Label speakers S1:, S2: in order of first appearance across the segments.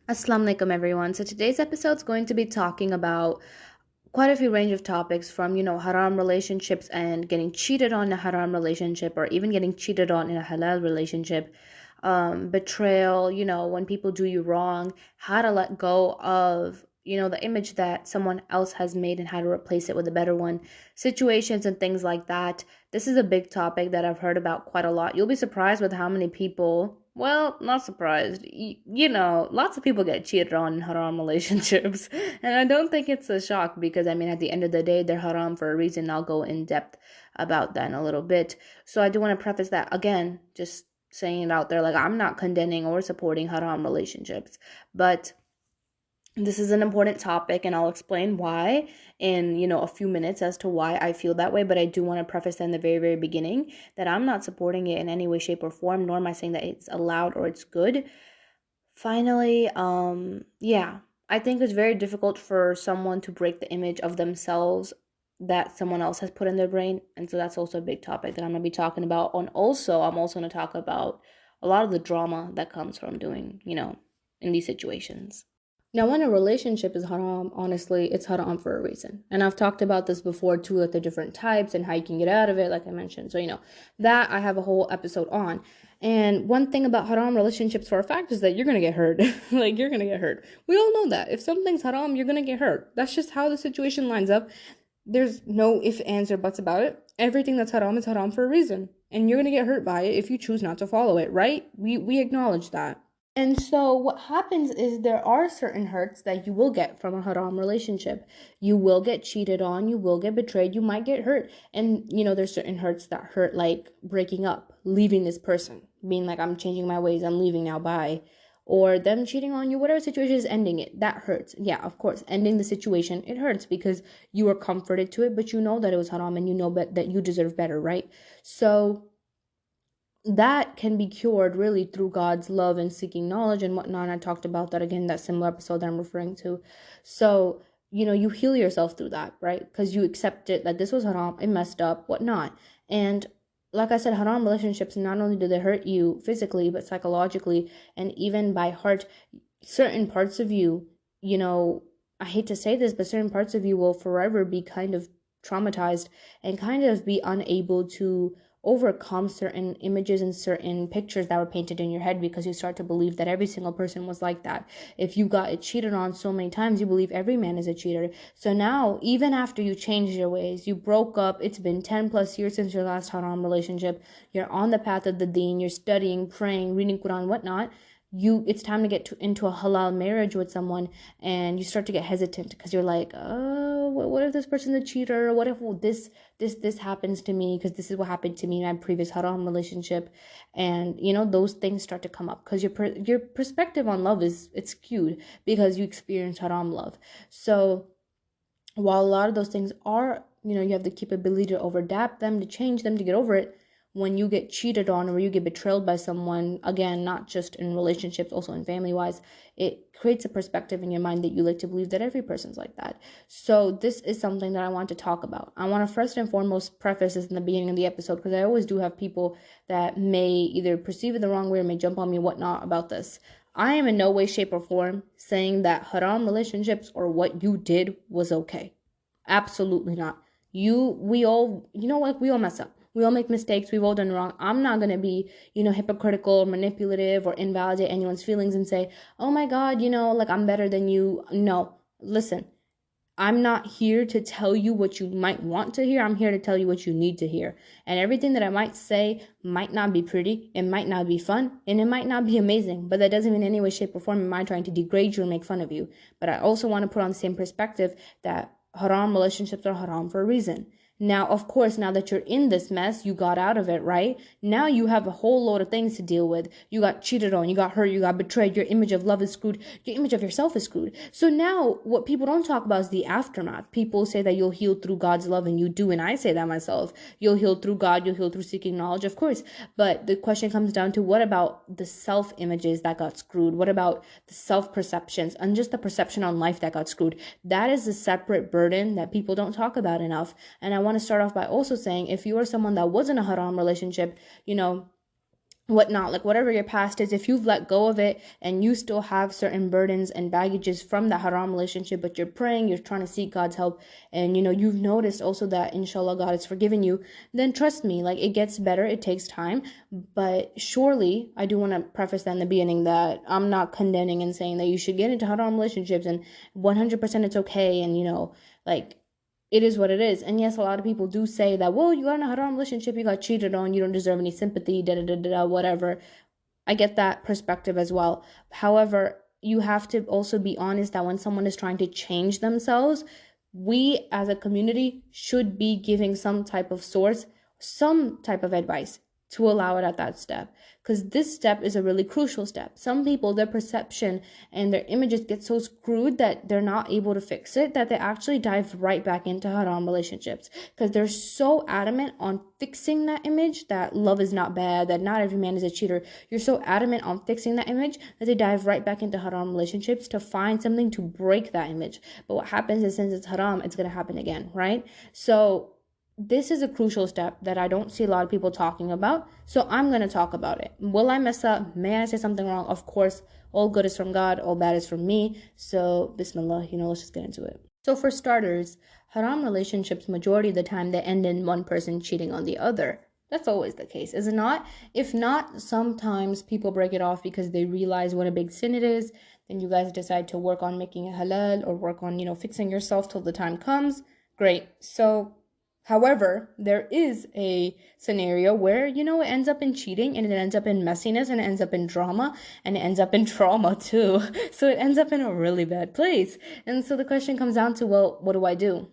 S1: Assalamu alaikum everyone. So today's episode is going to be talking about quite a few range of topics from, haram relationships and getting cheated on in a haram relationship or even getting cheated on in a halal relationship, betrayal, when people do you wrong, how to let go of, the image that someone else has made and how to replace it with a better one, situations and things like that. This is a big topic that I've heard about quite a lot. You'll be surprised with how many people, well, not surprised, lots of people get cheated on in haram relationships. And I don't think it's a shock because, at the end of the day, they're haram for a reason. I'll go in depth about that in a little bit. So I do want to preface that again, just saying it out there, like I'm not condemning or supporting haram relationships, but this is an important topic and I'll explain why in, a few minutes as to why I feel that way. But I do want to preface in the very, very beginning that I'm not supporting it in any way, shape, or form, nor am I saying that it's allowed or it's good. Finally, yeah, I think it's very difficult for someone to break the image of themselves that someone else has put in their brain. And so that's also a big topic that I'm going to be talking about. And also, I'm also going to talk about a lot of the drama that comes from doing, in these situations. Now, when a relationship is haram, honestly, it's haram for a reason. And I've talked about this before too, like the different types and how you can get out of it, like I mentioned. So, that I have a whole episode on. And one thing about haram relationships for a fact is that you're going to get hurt. Like, you're going to get hurt. We all know that. If something's haram, you're going to get hurt. That's just how the situation lines up. There's no ifs, ands, or buts about it. Everything that's haram is haram for a reason. And you're going to get hurt by it if you choose not to follow it, right? We acknowledge that. And so what happens is there are certain hurts that you will get from a haram relationship. You will get cheated on, you will get betrayed, you might get hurt. And there's certain hurts that hurt, like breaking up, leaving this person, being like, I'm changing my ways, I'm leaving now, bye. Or them cheating on you, whatever situation is ending it, that hurts. Yeah, of course, ending the situation, it hurts because you were comforted to it, but you know that it was haram and you know that you deserve better, right? So that can be cured really through God's love and seeking knowledge and whatnot. And I talked about that again, that similar episode that I'm referring to. So, you heal yourself through that, right? Because you accept it that this was haram, it messed up, whatnot. And like I said, haram relationships, not only do they hurt you physically, but psychologically and even by heart. Certain parts of you, I hate to say this, but certain parts of you will forever be kind of traumatized and kind of be unable to overcome certain images and certain pictures that were painted in your head because you start to believe that every single person was like that. If you got cheated on so many times, you believe every man is a cheater. So now, even after you changed your ways, you broke up, it's been 10 plus years since your last haram relationship, you're on the path of the deen, you're studying, praying, reading Quran, whatnot, it's time to get into a halal marriage with someone, and you start to get hesitant because you're like, oh, what if this person's a cheater? What if this happens to me? Because this is what happened to me in my previous haram relationship. And those things start to come up because your perspective on love it's skewed because you experience haram love. So while a lot of those things are, you have the capability to overadapt them, to change them, to get over it, when you get cheated on or you get betrayed by someone, again, not just in relationships, also in family wise, it creates a perspective in your mind that you like to believe that every person's like that. So this is something that I want to talk about. I want to first and foremost preface this in the beginning of the episode because I always do have people that may either perceive it the wrong way or may jump on me whatnot about this. I am in no way, shape, or form saying that haram relationships or what you did was okay. Absolutely not. We all, like we all mess up. We all make mistakes. We've all done wrong. I'm not going to be, hypocritical, manipulative, or invalidate anyone's feelings and say, oh my God, like I'm better than you. No, listen, I'm not here to tell you what you might want to hear. I'm here to tell you what you need to hear. And everything that I might say might not be pretty. It might not be fun. And it might not be amazing. But that doesn't mean in any way, shape, or form am I trying to degrade you or make fun of you. But I also want to put on the same perspective that haram relationships are haram for a reason. Now, of course, now that you're in this mess, you got out of it, right? Now you have a whole load of things to deal with. You got cheated on, you got hurt, you got betrayed, your image of love is screwed, your image of yourself is screwed. So now what people don't talk about is the aftermath. People say that you'll heal through God's love, and you do, and I say that myself. You'll heal through God, you'll heal through seeking knowledge, of course. But the question comes down to, what about the self-images that got screwed? What about the self-perceptions and just the perception on life that got screwed? That is a separate burden that people don't talk about enough. And I want to start off by also saying, if you are someone that was in a haram relationship, whatnot, like whatever your past is, if you've let go of it and you still have certain burdens and baggages from that haram relationship, but you're praying, you're trying to seek God's help, and you've noticed also that inshallah God has forgiven you, then trust me, like it gets better. It takes time, but surely I do want to preface that in the beginning that I'm not condemning and saying that you should get into haram relationships and 100% it's okay, and like it is what it is. And yes, a lot of people do say that, well, you got in a haram relationship, you got cheated on, you don't deserve any sympathy, da da da da, whatever. I get that perspective as well. However, you have to also be honest that when someone is trying to change themselves, we as a community should be giving some type of source, some type of advice to allow it at that step. Because this step is a really crucial step. Some people, their perception and their images get so screwed that they're not able to fix it, that they actually dive right back into haram relationships. Because they're so adamant on fixing that image that love is not bad, that not every man is a cheater. You're so adamant on fixing that image that they dive right back into haram relationships to find something to break that image. But what happens is, since it's haram, it's going to happen again, right? So this is a crucial step that I don't see a lot of people talking about. So I'm going to talk about it. Will I mess up? May I say something wrong? Of course, all good is from God, all bad is from me. So bismillah, let's just get into it. So for starters, haram relationships, majority of the time, they end in one person cheating on the other. That's always the case, is it not? If not, sometimes people break it off because they realize what a big sin it is. Then you guys decide to work on making it halal or work on, fixing yourself till the time comes. Great. So however, there is a scenario where, it ends up in cheating, and it ends up in messiness, and it ends up in drama, and it ends up in trauma too. So it ends up in a really bad place. And so the question comes down to, well, what do I do?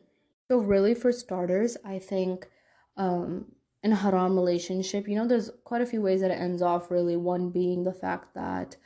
S1: So really, for starters, I think in a haram relationship, there's quite a few ways that it ends off, really. One being the fact that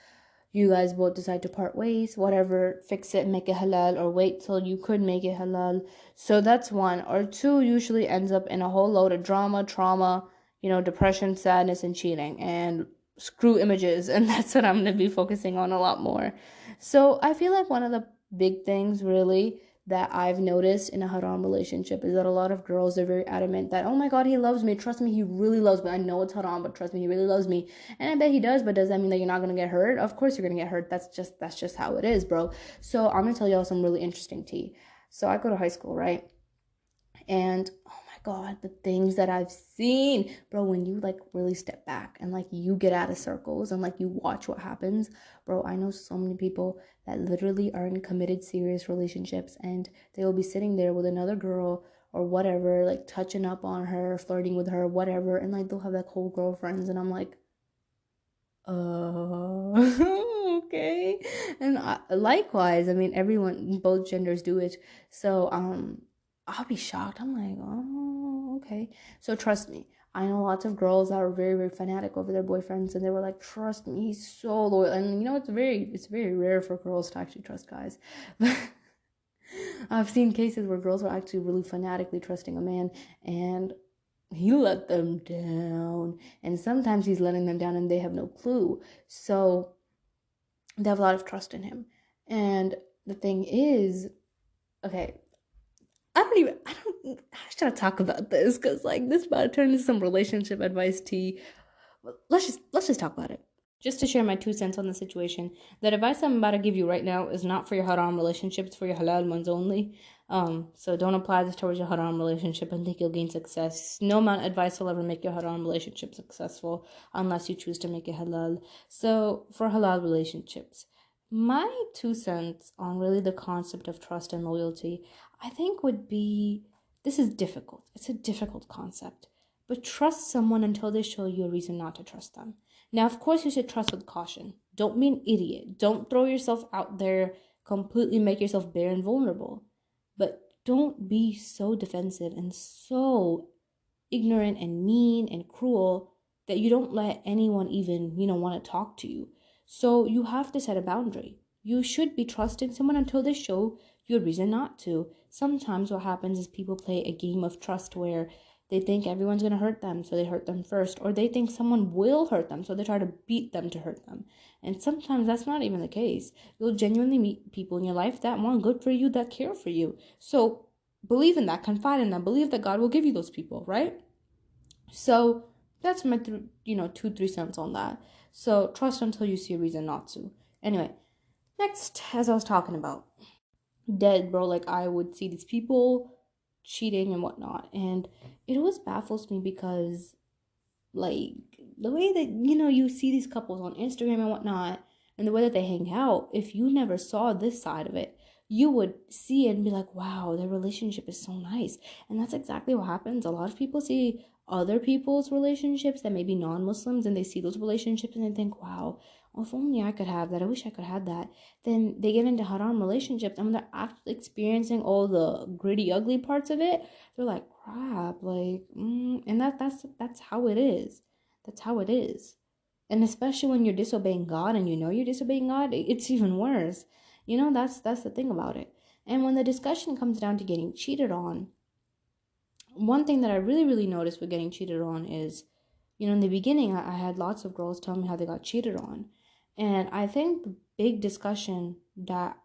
S1: you guys both decide to part ways, whatever, fix it, make it halal, or wait till you could make it halal. So that's one. Or two usually ends up in a whole load of drama, trauma, depression, sadness, and cheating, and screw images. And that's what I'm going to be focusing on a lot more. So I feel like one of the big things, really, that I've noticed in a haram relationship is that a lot of girls are very adamant that, oh my God, he loves me. Trust me, he really loves me. I know it's haram, but trust me, he really loves me. And I bet he does, but does that mean that you're not gonna get hurt? Of course you're gonna get hurt. That's just how it is, bro. So I'm gonna tell y'all some really interesting tea. So I go to high school, right? And oh my God, the things that I've seen, bro, when you like really step back and like you get out of circles and like you watch what happens, bro, I know so many people that literally are in committed serious relationships, and they will be sitting there with another girl or whatever, like touching up on her, flirting with her, whatever, and like they'll have like whole girlfriends, and I'm like, okay. And likewise, I mean, everyone, both genders do it. So I'll be shocked. I'm like, oh, okay. So trust me, I know lots of girls that are very, very fanatic over their boyfriends, and they were like, trust me, he's so loyal. And it's very rare for girls to actually trust guys. But I've seen cases where girls are actually really fanatically trusting a man, and he let them down. And sometimes he's letting them down and they have no clue. So they have a lot of trust in him. And the thing is, okay, I should talk about this because like this about to turn into some relationship advice tea. Let's just talk about it. Just to share my 2 cents on the situation, the advice I'm about to give you right now is not for your haram relationships, for your halal ones only. So don't apply this towards your haram relationship and think you'll gain success. No amount of advice will ever make your haram relationship successful unless you choose to make it halal. So for halal relationships, my 2 cents on really the concept of trust and loyalty, I think would be, this is difficult. It's a difficult concept. But trust someone until they show you a reason not to trust them. Now, of course, you should trust with caution. Don't be an idiot. Don't throw yourself out there, completely make yourself bare and vulnerable. But don't be so defensive and so ignorant and mean and cruel that you don't let anyone even, want to talk to you. So you have to set a boundary. You should be trusting someone until they show you a reason not to. Sometimes what happens is people play a game of trust where they think everyone's going to hurt them, so they hurt them first. Or they think someone will hurt them, so they try to beat them to hurt them. And sometimes that's not even the case. You'll genuinely meet people in your life that want good for you, that care for you. So believe in that, confide in them, believe that God will give you those people, right? So That's my 2-3 cents on that. So trust until you see a reason not to. Anyway, next, as I was talking about, dead bro, like I would see these people cheating and whatnot, and it always baffles me because like the way that you see these couples on Instagram and whatnot, and the way that they hang out, if you never saw this side of it, you would see it and be like, wow, their relationship is so nice. And that's exactly what happens. A lot of people see other people's relationships that may be non-Muslims, and they see those relationships and they think, wow, well, if only I could have that, I wish I could have that. Then they get into haram relationships, and when they're actually experiencing all the gritty ugly parts of it, they're like, crap, like, and that's how it is. That's how it is. And especially when you're disobeying God and you're disobeying God, it's even worse. That's the thing about it. And when the discussion comes down to getting cheated on, one thing that I really, really noticed with getting cheated on is, in the beginning, I had lots of girls tell me how they got cheated on. And I think the big discussion that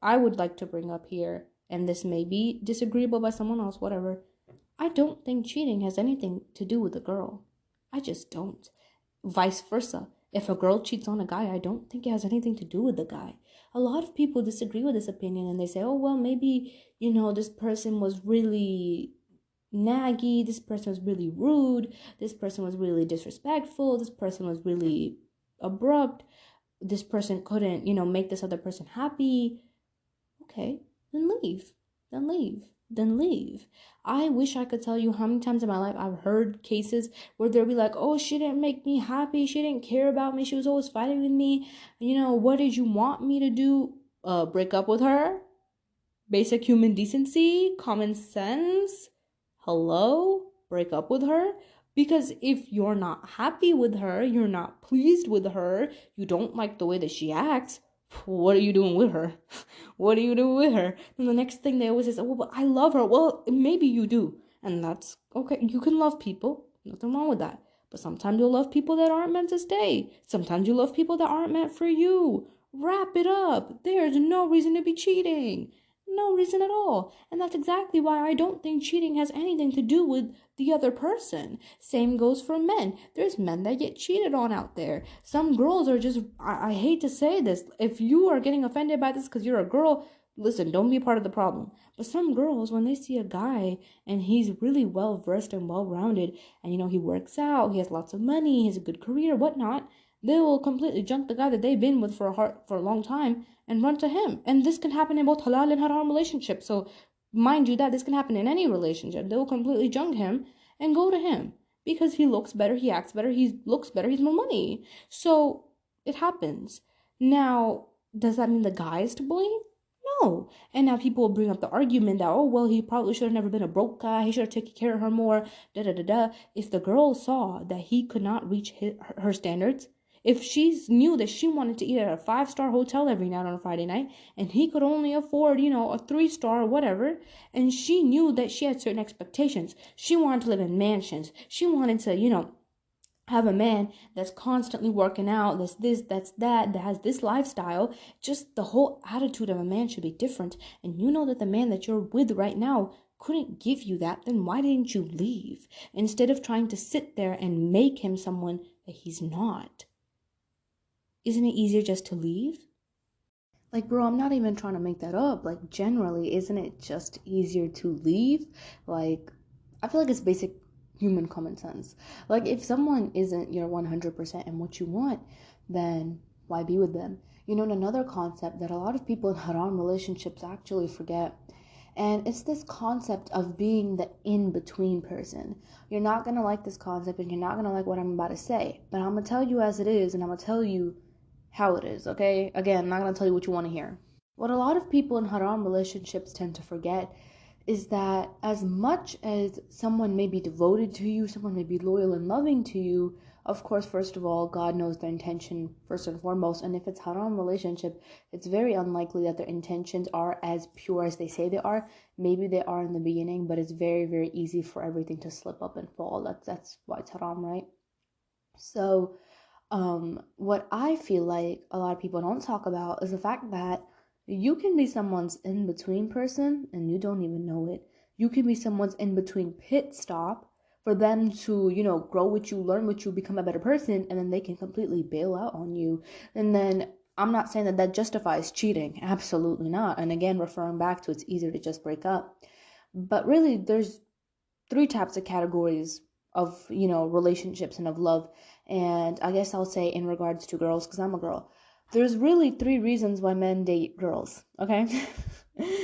S1: I would like to bring up here, and this may be disagreeable by someone else, whatever, I don't think cheating has anything to do with the girl. I just don't. Vice versa. If a girl cheats on a guy, I don't think it has anything to do with the guy. A lot of people disagree with this opinion and they say, oh, well, maybe, this person was really naggy, this person was really rude, this person was really disrespectful, this person was really abrupt, this person couldn't, make this other person happy. Okay, then leave. Then leave. Then leave. I wish I could tell you how many times in my life I've heard cases where they'll be like, oh, she didn't make me happy. She didn't care about me. She was always fighting with me. What did you want me to do? Break up with her? Basic human decency? Common sense? Hello? Break up with her? Because if you're not happy with her, you're not pleased with her, you don't like the way that she acts, what are you doing with her? What are you doing with her? And the next thing they always say, well, but I love her. Well, maybe you do. And that's okay. You can love people. Nothing wrong with that. But sometimes you'll love people that aren't meant to stay. Sometimes you love people that aren't meant for you. Wrap it up. There's no reason to be cheating. No reason at all. And that's exactly why I don't think cheating has anything to do with the other person. Same goes for men. There's men that get cheated on out there. Some girls are just, I hate to say this, if you are getting offended by this because you're a girl, listen, don't be a part of the problem. But some girls, when they see a guy and he's really well versed and well rounded, and he works out, he has lots of money, he has a good career, whatnot, they will completely junk the guy that they've been with for a long time and run to him. And this can happen in both halal and haram relationships. So mind you that this can happen in any relationship. They will completely junk him and go to him because he looks better, he acts better, he looks better, he's more money. So it happens. Now, does that mean the guy is to blame? No. And now people will bring up the argument that, oh, well, he probably should have never been a broke guy. He should have taken care of her more. Da da da da. If the girl saw that he could not reach her standards, if she knew that she wanted to eat at a 5-star hotel every night on a Friday night, and he could only afford, a 3-star or whatever, and she knew that she had certain expectations. She wanted to live in mansions. She wanted to, have a man that's constantly working out, that's this, that's that has this lifestyle. Just the whole attitude of a man should be different. And you know that the man that you're with right now couldn't give you that, then why didn't you leave? Instead of trying to sit there and make him someone that he's not. Isn't it easier just to leave? Like, bro, I'm not even trying to make that up. Like, generally, isn't it just easier to leave? Like, I feel like it's basic human common sense. Like, if someone isn't your 100% and what you want, then why be with them? And another concept that a lot of people in haram relationships actually forget, and it's this concept of being the in-between person. You're not going to like this concept, and you're not going to like what I'm about to say, but I'm going to tell you as it is, and I'm going to tell you how it is, okay? Again, I'm not going to tell you what you want to hear. What a lot of people in haram relationships tend to forget is that as much as someone may be devoted to you, someone may be loyal and loving to you, of course, first of all, God knows their intention first and foremost. And if it's haram relationship, it's very unlikely that their intentions are as pure as they say they are. Maybe they are in the beginning, but it's very, very easy for everything to slip up and fall. That's why it's haram, right? So what I feel like a lot of people don't talk about is the fact that you can be someone's in-between person and you don't even know it. You can be someone's in-between pit stop for them to, grow with you, learn with you, become a better person, and then they can completely bail out on you. And then I'm not saying that that justifies cheating. Absolutely not. And again, referring back to it's easier to just break up. But really, there's three types of categories of, relationships and of love. And I guess I'll say in regards to girls, because I'm a girl, there's really three reasons why men date girls, okay?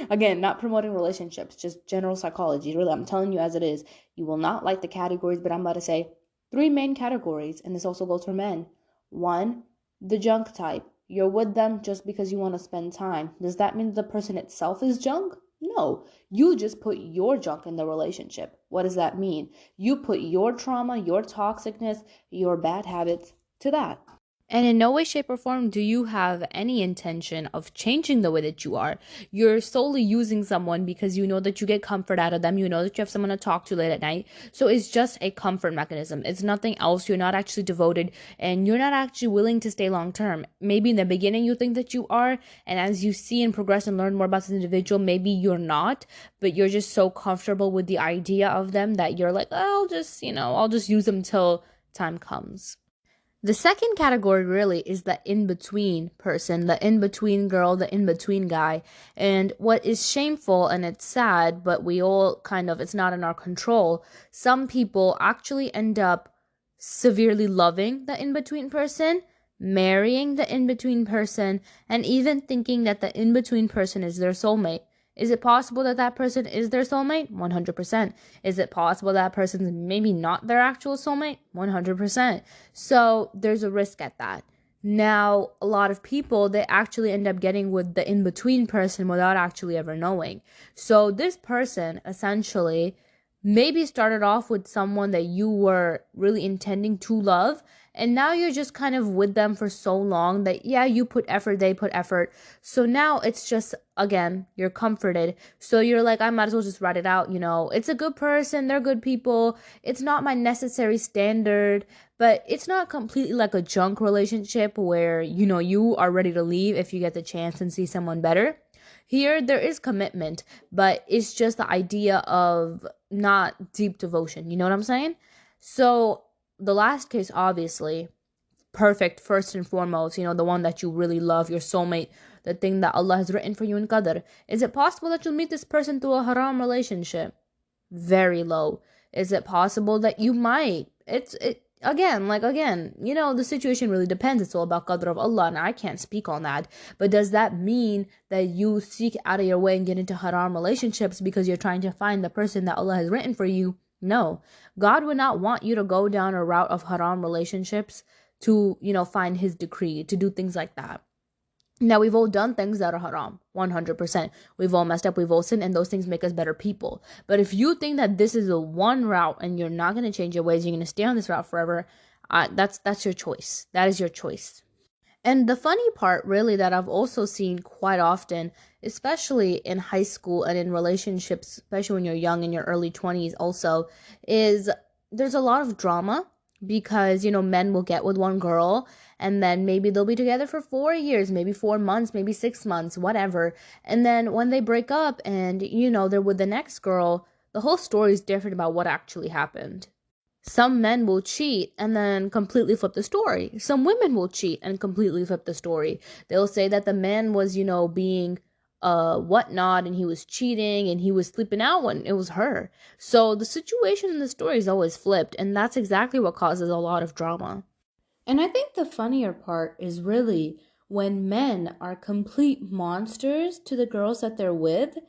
S1: Again, not promoting relationships, just general psychology. Really, I'm telling you as it is. You will not like the categories, but I'm about to say three main categories, and this also goes for men. One, the junk type. You're with them just because you want to spend time. Does that mean the person itself is junk? No, you just put your junk in the relationship. What does that mean? You put your trauma, your toxicness, your bad habits to that. And in no way, shape, or form do you have any intention of changing the way that you are. You're solely using someone because you know that you get comfort out of them. You know that you have someone to talk to late at night. So it's just a comfort mechanism. It's nothing else. You're not actually devoted and you're not actually willing to stay long term. Maybe in the beginning you think that you are. And as you see and progress and learn more about this individual, maybe you're not. But you're just so comfortable with the idea of them that you're like, oh, I'll just use them till time comes. The second category really is the in-between person, the in-between girl, the in-between guy. And what is shameful and it's sad, but we all it's not in our control. Some people actually end up severely loving the in-between person, marrying the in-between person, and even thinking that the in-between person is their soulmate. Is it possible that that person is their soulmate? 100%. Is it possible that person's maybe not their actual soulmate? 100%. So there's a risk at that. Now, a lot of people, they actually end up getting with the in-between person without actually ever knowing. So this person essentially maybe started off with someone that you were really intending to love, and now you're just kind of with them for so long that, yeah, you put effort, they put effort. So now it's just, again, you're comforted. So you're like, I might as well just write it out. It's a good person. They're good people. It's not my necessary standard, but it's not completely like a junk relationship where, you are ready to leave if you get the chance and see someone better. Here, there is commitment, but it's just the idea of not deep devotion. You know what I'm saying? So the last case, obviously, perfect first and foremost, the one that you really love, your soulmate, the thing that Allah has written for you in Qadr. Is it possible that you'll meet this person through a haram relationship? Very low. Is it possible that you might? Again, the situation really depends. It's all about Qadr of Allah, and I can't speak on that. But does that mean that you seek out of your way and get into haram relationships because you're trying to find the person that Allah has written for you? No. God would not want you to go down a route of haram relationships to, find his decree, to do things like that. Now, we've all done things that are haram, 100%. We've all messed up, we've all sinned, and those things make us better people. But if you think that this is the one route and you're not going to change your ways, you're going to stay on this route forever, that's your choice. That is your choice. And the funny part, really, that I've also seen quite often, especially in high school and in relationships, especially when you're young in your early 20s also, is there's a lot of drama because, men will get with one girl and then maybe they'll be together for 4 years, maybe 4 months, maybe 6 months, whatever. And then when they break up and, they're with the next girl, the whole story is different about what actually happened. Some men will cheat and then completely flip the story. Some women will cheat and completely flip the story. They'll say that the man was, being whatnot and he was cheating and he was sleeping out when it was her. So the situation in the story is always flipped, and that's exactly what causes a lot of drama. And I think the funnier part is really when men are complete monsters to the girls that they're with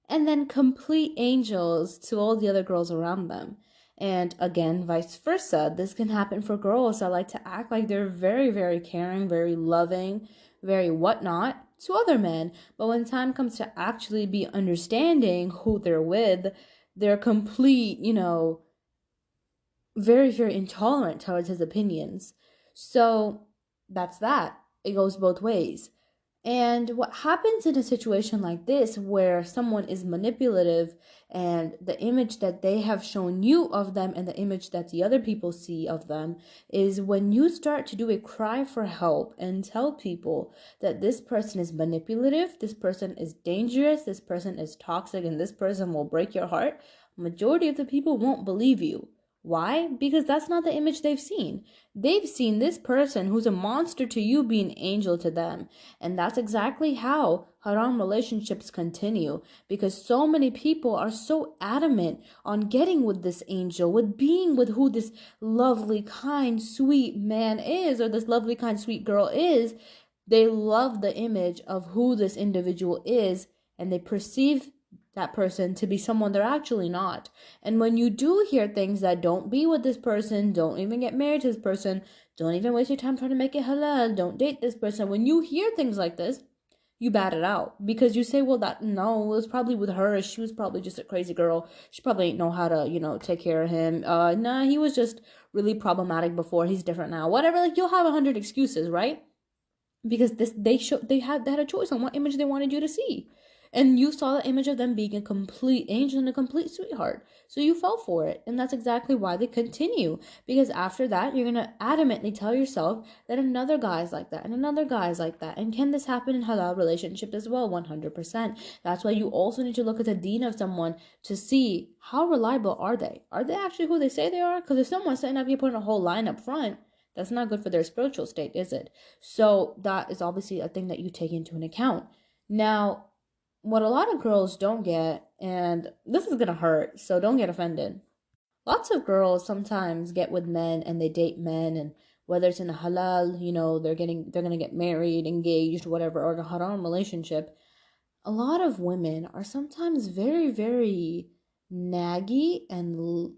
S1: and then complete angels to all the other girls around them. And again, vice versa. This can happen for girls that like to act like they're very, very caring, very loving, very whatnot to other men. But when time comes to actually be understanding who they're with, they're complete, very, very intolerant towards his opinions. So that's that. It goes both ways. And what happens in a situation like this where someone is manipulative and the image that they have shown you of them and the image that the other people see of them is when you start to do a cry for help and tell people that this person is manipulative, this person is dangerous, this person is toxic, and this person will break your heart, majority of the people won't believe you. Why? Because that's not the image they've seen. They've seen this person who's a monster to you be an angel to them. And that's exactly how haram relationships continue. Because so many people are so adamant on getting with this angel, with being with who this lovely, kind, sweet man is, or this lovely, kind, sweet girl is. They love the image of who this individual is, and they perceive that person to be someone they're actually not. And when you do hear things that don't be with this person, don't even get married to this person, don't even waste your time trying to make it halal, don't date this person, when you hear things like this, you bat it out because you say, well, that no, it was probably with her. She was probably just a crazy girl. She probably ain't know how to, take care of him. Nah, he was just really problematic before. He's different now. Whatever. Like you'll have 100 excuses, right? Because they had a choice on what image they wanted you to see, and you saw the image of them being a complete angel and a complete sweetheart, so you fell for it. And that's exactly why they continue, because after that you're going to adamantly tell yourself that another guy is like that and another guy is like that. And can this happen in halal relationships as well? 100%. That's why you also need to look at the deen of someone to see how reliable are they actually who they say they are. Because if someone's setting up here putting a whole line up front, that's not good for their spiritual state, is it? So that is obviously a thing that you take into an account. Now, what a lot of girls don't get, and this is gonna hurt, so don't get offended. Lots of girls sometimes get with men and they date men, and whether it's in a halal, they're gonna get married, engaged, whatever, or a haram relationship. A lot of women are sometimes very, very naggy and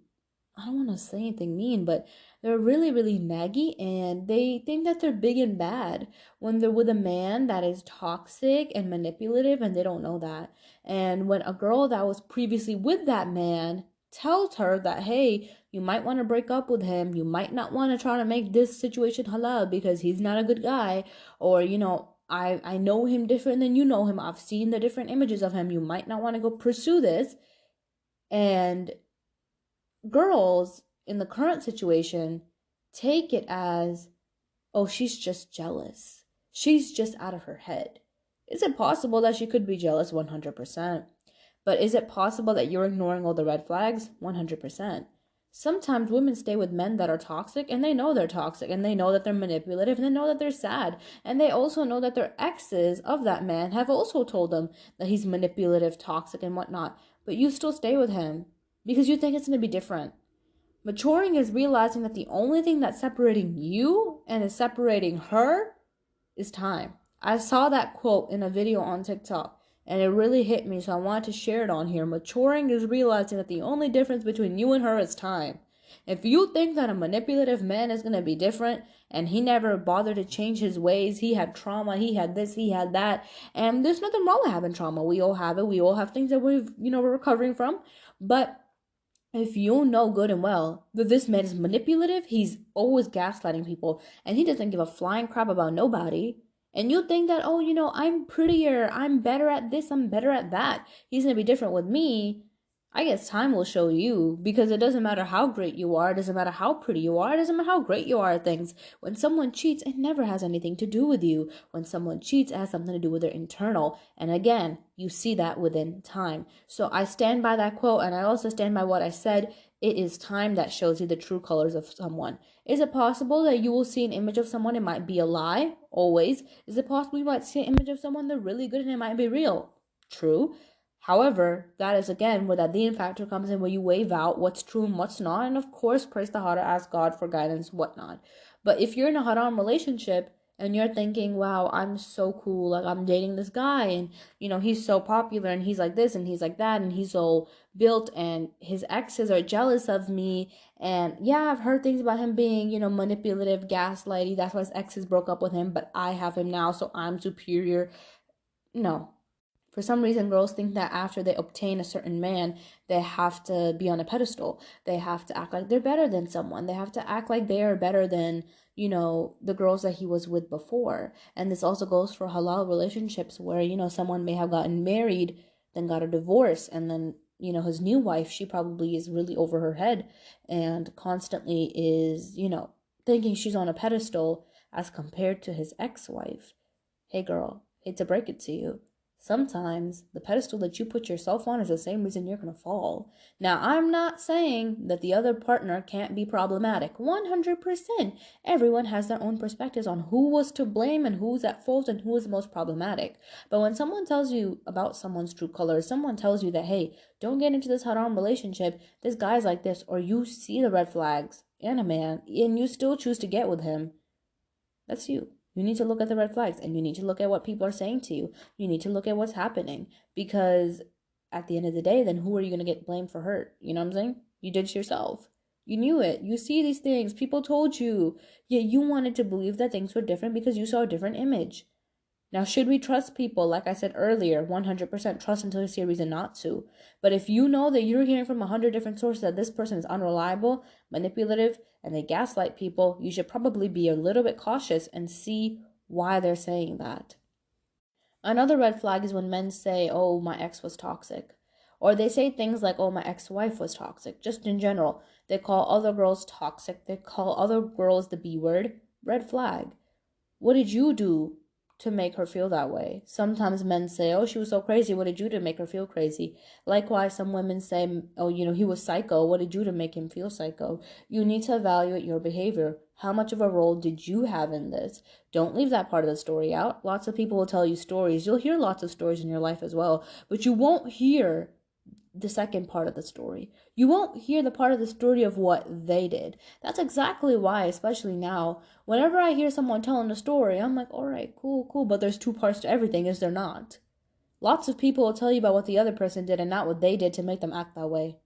S1: I don't want to say anything mean, but they're really, really naggy and they think that they're big and bad when they're with a man that is toxic and manipulative and they don't know that. And when a girl that was previously with that man tells her that, hey, you might want to break up with him, you might not want to try to make this situation halal because he's not a good guy, or, I know him different than you know him, I've seen the different images of him, you might not want to go pursue this. And girls in the current situation take it as, oh, she's just jealous. She's just out of her head. Is it possible that she could be jealous? 100%. But is it possible that you're ignoring all the red flags? 100%. Sometimes women stay with men that are toxic and they know they're toxic and they know that they're manipulative and they know that they're sad. And they also know that their exes of that man have also told them that he's manipulative, toxic, and whatnot. But you still stay with him because you think it's going to be different. Maturing is realizing that the only thing that's separating you and is separating her is time. I saw that quote in a video on TikTok and it really hit me, so I wanted to share it on here. Maturing is realizing that the only difference between you and her is time. If you think that a manipulative man is going to be different and he never bothered to change his ways, he had trauma, he had this, he had that, and there's nothing wrong with having trauma. We all have it. We all have things that we're recovering from. But if you know good and well that this man is manipulative, he's always gaslighting people, and he doesn't give a flying crap about nobody, and you think that, oh, I'm prettier, I'm better at this, I'm better at that, he's gonna be different with me, I guess time will show you, because it doesn't matter how great you are, it doesn't matter how pretty you are, it doesn't matter how great you are at things. When someone cheats, it never has anything to do with you. When someone cheats, it has something to do with their internal. And again, you see that within time. So I stand by that quote, and I also stand by what I said. It is time that shows you the true colors of someone. Is it possible that you will see an image of someone, it might be a lie? Always. Is it possible you might see an image of someone, they're really good and it might be real? True. However, that is again where that deen factor comes in, where you wave out what's true and what's not, and of course praise the heart, ask God for guidance, whatnot. But if you're in a haram relationship and you're thinking, wow, I'm so cool, like I'm dating this guy and he's so popular and he's like this and he's like that and he's so built and his exes are jealous of me, and yeah, I've heard things about him being, manipulative, gaslighty, that's why his exes broke up with him, but I have him now, so I'm superior. No. For some reason, girls think that after they obtain a certain man, they have to be on a pedestal. They have to act like they're better than someone. They have to act like they are better than, the girls that he was with before. And this also goes for halal relationships where, someone may have gotten married, then got a divorce, and then, his new wife, she probably is really over her head and constantly is, thinking she's on a pedestal as compared to his ex-wife. Hey girl, hate to break it to you. sometimes the pedestal that you put yourself on is the same reason you're going to fall. Now, I'm not saying that the other partner can't be problematic. 100%. Everyone has their own perspectives on who was to blame and who's at fault and who is most problematic. But when someone tells you about someone's true colors, someone tells you that, hey, don't get into this haram relationship, this guy's like this, or you see the red flags in a man and you still choose to get with him, that's you. You need to look at the red flags and you need to look at what people are saying to you. You need to look at what's happening, because at the end of the day, then who are you going to get blamed for hurt? You know what I'm saying? You did it yourself. You knew it. You see these things. People told you. Yet you wanted to believe that things were different because you saw a different image. Now, should we trust people? Like I said earlier, 100% trust until you see a reason not to. But if you know that you're hearing from 100 different sources that this person is unreliable, manipulative, and they gaslight people, you should probably be a little bit cautious and see why they're saying that. Another red flag is when men say, oh, my ex was toxic. Or they say things like, oh, my ex-wife was toxic. Just in general, they call other girls toxic. They call other girls the B word. Red flag. What did you do to make her feel that way? Sometimes men say, oh, she was so crazy. What did you do to make her feel crazy? Likewise, some women say, oh, he was psycho. What did you do to make him feel psycho? You need to evaluate your behavior. How much of a role did you have in this? Don't leave that part of the story out. Lots of people will tell you stories. You'll hear lots of stories in your life as well, but you won't hear the second part of the story. You won't hear the part of the story of what they did. That's exactly why, especially now, whenever I hear someone telling a story, I'm like, all right, cool, but there's two parts to everything, is there not? Lots of people will tell you about what the other person did and not what they did to make them act that way.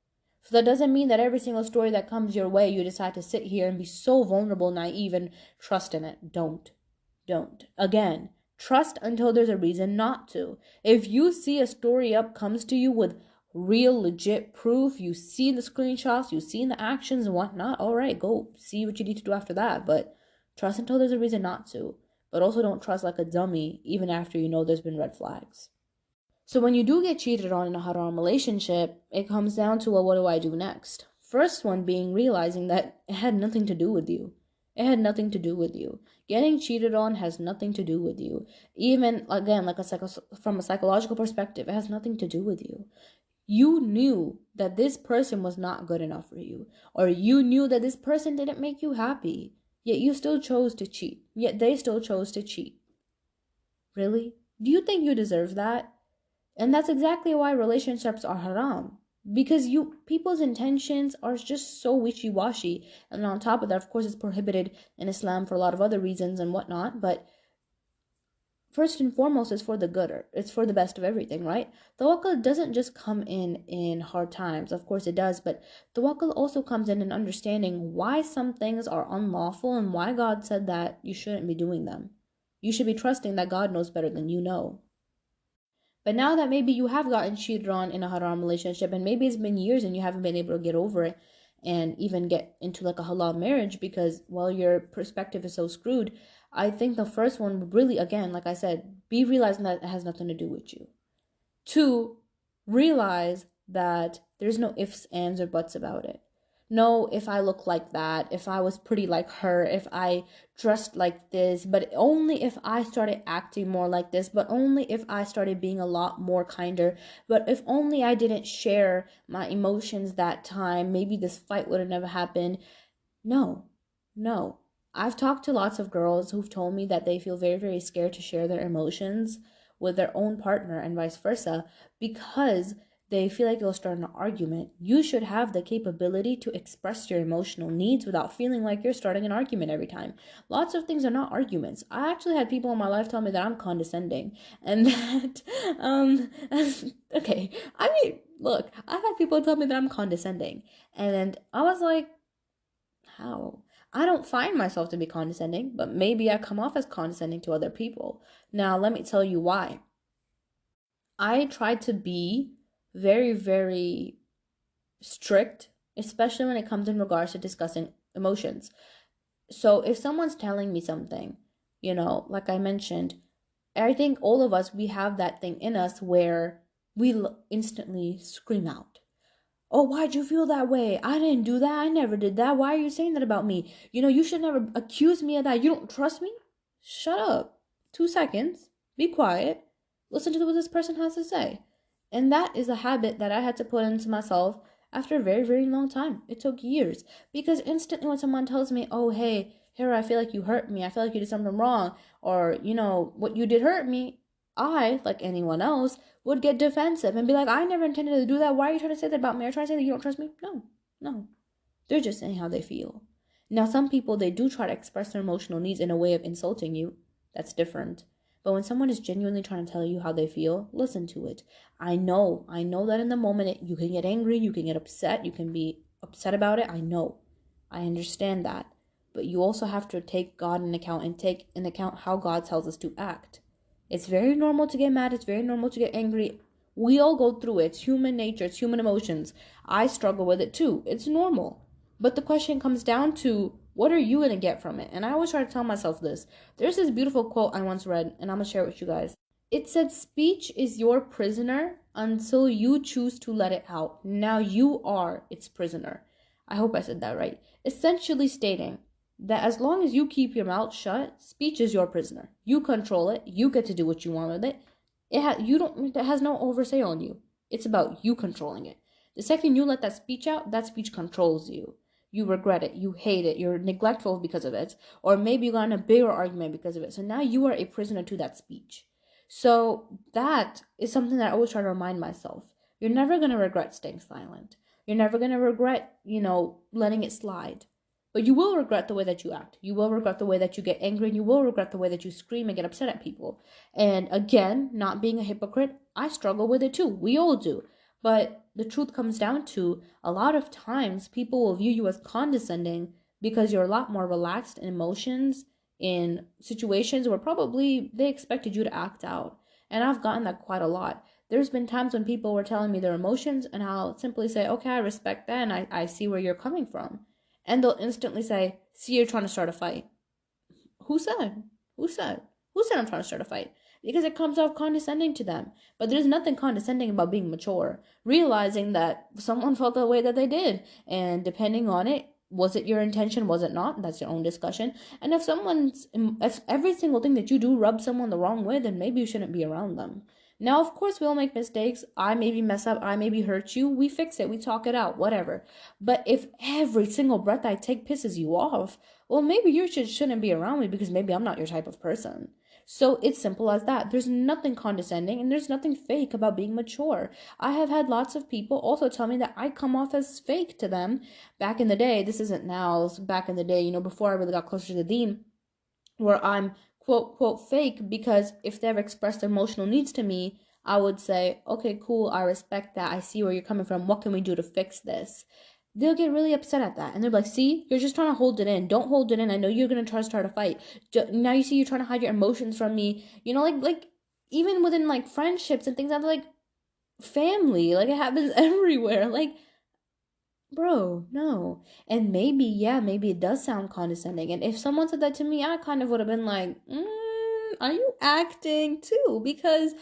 S1: So that doesn't mean that every single story that comes your way, you decide to sit here and be so vulnerable, naive, and trust in it. Don't. Again, trust until there's a reason not to. If you see a story comes to you with real legit proof, you see the screenshots, you see the actions and whatnot, all right, go see what you need to do after that. But trust until there's a reason not to. But also don't trust like a dummy even after you know there's been red flags. So when you do get cheated on in a haram relationship, it comes down to, well, what do I do next? First one being realizing that it had nothing to do with you. It had nothing to do with you. Getting cheated on has nothing to do with you. Even, again, like from a psychological perspective, it has nothing to do with you. You knew that this person was not good enough for you, or you knew that this person didn't make you happy, yet you still chose to cheat, yet they still chose to cheat. Really? Do you think you deserve that? And that's exactly why relationships are haram, because people's intentions are just so wishy-washy. And on top of that, of course, it's prohibited in Islam for a lot of other reasons and whatnot, but first and foremost, it's for the good. It's for the best of everything, right? Tawakkul doesn't just come in hard times. Of course it does, but tawakkul also comes in understanding why some things are unlawful and why God said that you shouldn't be doing them. You should be trusting that God knows better than you know. But now that maybe you have gotten cheated on in a haram relationship, and maybe it's been years and you haven't been able to get over it and even get into like a halal marriage because, well, your perspective is so screwed, I think the first one would really, again, like I said, be realizing that it has nothing to do with you. 2, realize that there's no ifs, ands, or buts about it. No, if I look like that, if I was pretty like her, if I dressed like this, but only if I started acting more like this, but only if I started being a lot more kinder, but if only I didn't share my emotions that time, maybe this fight would have never happened. No. I've talked to lots of girls who've told me that they feel very, very scared to share their emotions with their own partner and vice versa because they feel like it'll start an argument. You should have the capability to express your emotional needs without feeling like you're starting an argument every time. Lots of things are not arguments. I actually had people in my life tell me that I'm condescending and that, okay, I mean, look, I've had people tell me that I'm condescending and I was like, how? I don't find myself to be condescending, but maybe I come off as condescending to other people. Now, let me tell you why. I try to be very, very strict, especially when it comes in regards to discussing emotions. So if someone's telling me something, like I mentioned, I think all of us, we have that thing in us where we instantly scream out. Oh, why'd you feel that way? I didn't do that. I never did that. Why are you saying that about me? You should never accuse me of that. You don't trust me? Shut up. 2 seconds. Be quiet. Listen to what this person has to say. And that is a habit that I had to put into myself after a very, very long time. It took years. Because instantly when someone tells me, oh, hey, Hera, I feel like you hurt me. I feel like you did something wrong. Or, what you did hurt me. I, like anyone else, would get defensive and be like, I never intended to do that. Why are you trying to say that about me? Are you trying to say that you don't trust me? No, no. They're just saying how they feel. Now, some people, they do try to express their emotional needs in a way of insulting you. That's different. But when someone is genuinely trying to tell you how they feel, listen to it. I know that in the moment you can get angry, you can get upset, you can be upset about it. I know. I understand that. But you also have to take God in account and take in account how God tells us to act. It's very normal to get mad. It's very normal to get angry. We all go through it. It's human nature. It's human emotions. I struggle with it too. It's normal. But the question comes down to, what are you going to get from it? And I always try to tell myself this. There's this beautiful quote I once read, and I'm going to share it with you guys. It said, speech is your prisoner until you choose to let it out. Now you are its prisoner. I hope I said that right. Essentially stating that as long as you keep your mouth shut, speech is your prisoner. You control it. You get to do what you want with it. It has no oversight on you. It's about you controlling it. The second you let that speech out, that speech controls you. You regret it, you hate it, you're neglectful because of it, or maybe you got in a bigger argument because of it. So now you are a prisoner to that speech. So that is something that I always try to remind myself. You're never going to regret staying silent. You're never going to regret, letting it slide. But you will regret the way that you act. You will regret the way that you get angry, and you will regret the way that you scream and get upset at people. And again, not being a hypocrite, I struggle with it too. We all do. But the truth comes down to, a lot of times people will view you as condescending because you're a lot more relaxed in emotions in situations where probably they expected you to act out. And I've gotten that quite a lot. There's been times when people were telling me their emotions, and I'll simply say, okay, I respect that, and I see where you're coming from. And they'll instantly say, see, you're trying to start a fight. Who said? Who said? Who said I'm trying to start a fight? Because it comes off condescending to them. But there's nothing condescending about being mature. Realizing that someone felt the way that they did. And depending on it, was it your intention? Was it not? That's your own discussion. And if every single thing that you do rubs someone the wrong way, then maybe you shouldn't be around them. Now, of course, we'll make mistakes. I maybe mess up. I maybe hurt you. We fix it. We talk it out. Whatever. But if every single breath I take pisses you off, well, maybe you shouldn't be around me, because maybe I'm not your type of person. So it's simple as that. There's nothing condescending and there's nothing fake about being mature. I have had lots of people also tell me that I come off as fake to them back in the day. This isn't now. Back in the day, before I really got closer to the deen, where I'm quote, quote, fake, because if they ever expressed their emotional needs to me, I would say, okay, cool, I respect that. I see where you're coming from. What can we do to fix this? They'll get really upset at that. And they're like, see, you're just trying to hold it in. Don't hold it in. I know you're going to try to start a fight. Now you see you're trying to hide your emotions from me. Like even within like friendships and things like family, like it happens everywhere. Like, bro, no. And maybe it does sound condescending. And if someone said that to me, I kind of would have been like, are you acting too? Because,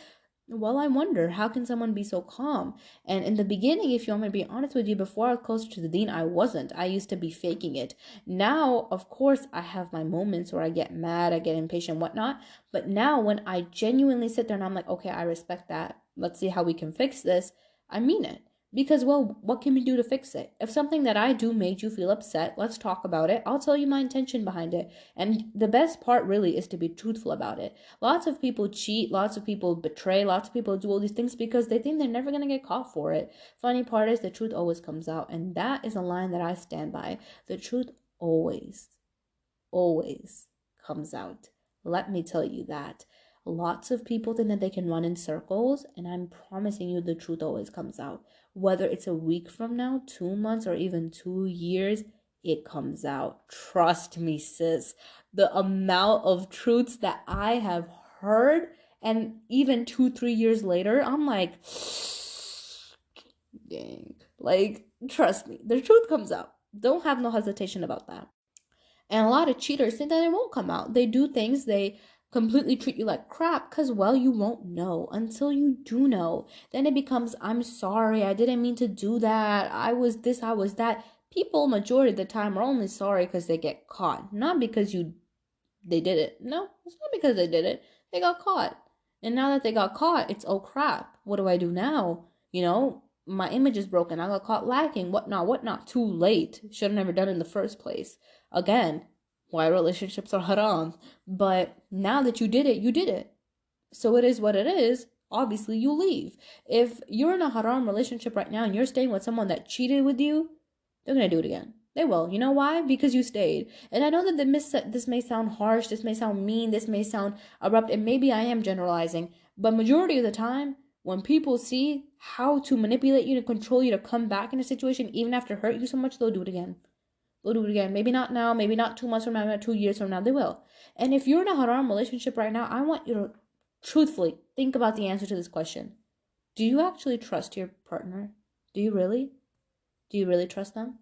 S1: well, I wonder, how can someone be so calm? And in the beginning, if you want me to be honest with you, before I was closer to the deen, I wasn't. I used to be faking it. Now, of course, I have my moments where I get mad, I get impatient, whatnot. But now when I genuinely sit there and I'm like, okay, I respect that. Let's see how we can fix this. I mean it. Because, well, what can we do to fix it? If something that I do made you feel upset, let's talk about it. I'll tell you my intention behind it. And the best part really is to be truthful about it. Lots of people cheat, lots of people betray, lots of people do all these things because they think they're never going to get caught for it. Funny part is the truth always comes out. And that is a line that I stand by. The truth always comes out. Let me tell you that. Lots of people think that they can run in circles, and I'm promising you the truth always comes out. Whether it's a week from now, 2 months, or even 2 years, it comes out. Trust me, sis. The amount of truths that I have heard, and even 2-3 years later, I'm like, dang. Like, trust me, the truth comes out. Don't have no hesitation about that. And a lot of cheaters think that it won't come out. They do things, they completely treat you like crap because, well, you won't know until you do know. Then it becomes, I'm sorry, I didn't mean to do that. I was this, I was that. People, majority of the time, are only sorry because they get caught, not because they did it. No, it's not because they did it. They got caught. And now that they got caught, it's, oh crap, what do I do now? My image is broken. I got caught lacking. Whatnot. Too late. Should have never done it in the first place. Again, why relationships are haram. But now that you did it, you did it. So it is what it is. Obviously, you leave. If you're in a haram relationship right now and you're staying with someone that cheated with you, they're going to do it again. They will. You know why? Because you stayed. And I know that this may sound harsh, this may sound mean, this may sound abrupt, and maybe I am generalizing, but majority of the time, when people see how to manipulate you, to control you, to come back in a situation, even after hurt you so much, they'll do it again. They'll do it again. Maybe not now, maybe not 2 months from now, maybe not 2 years from now, they will. And if you're in a haram relationship right now, I want you to truthfully think about the answer to this question. Do you actually trust your partner? Do you really? Do you really trust them?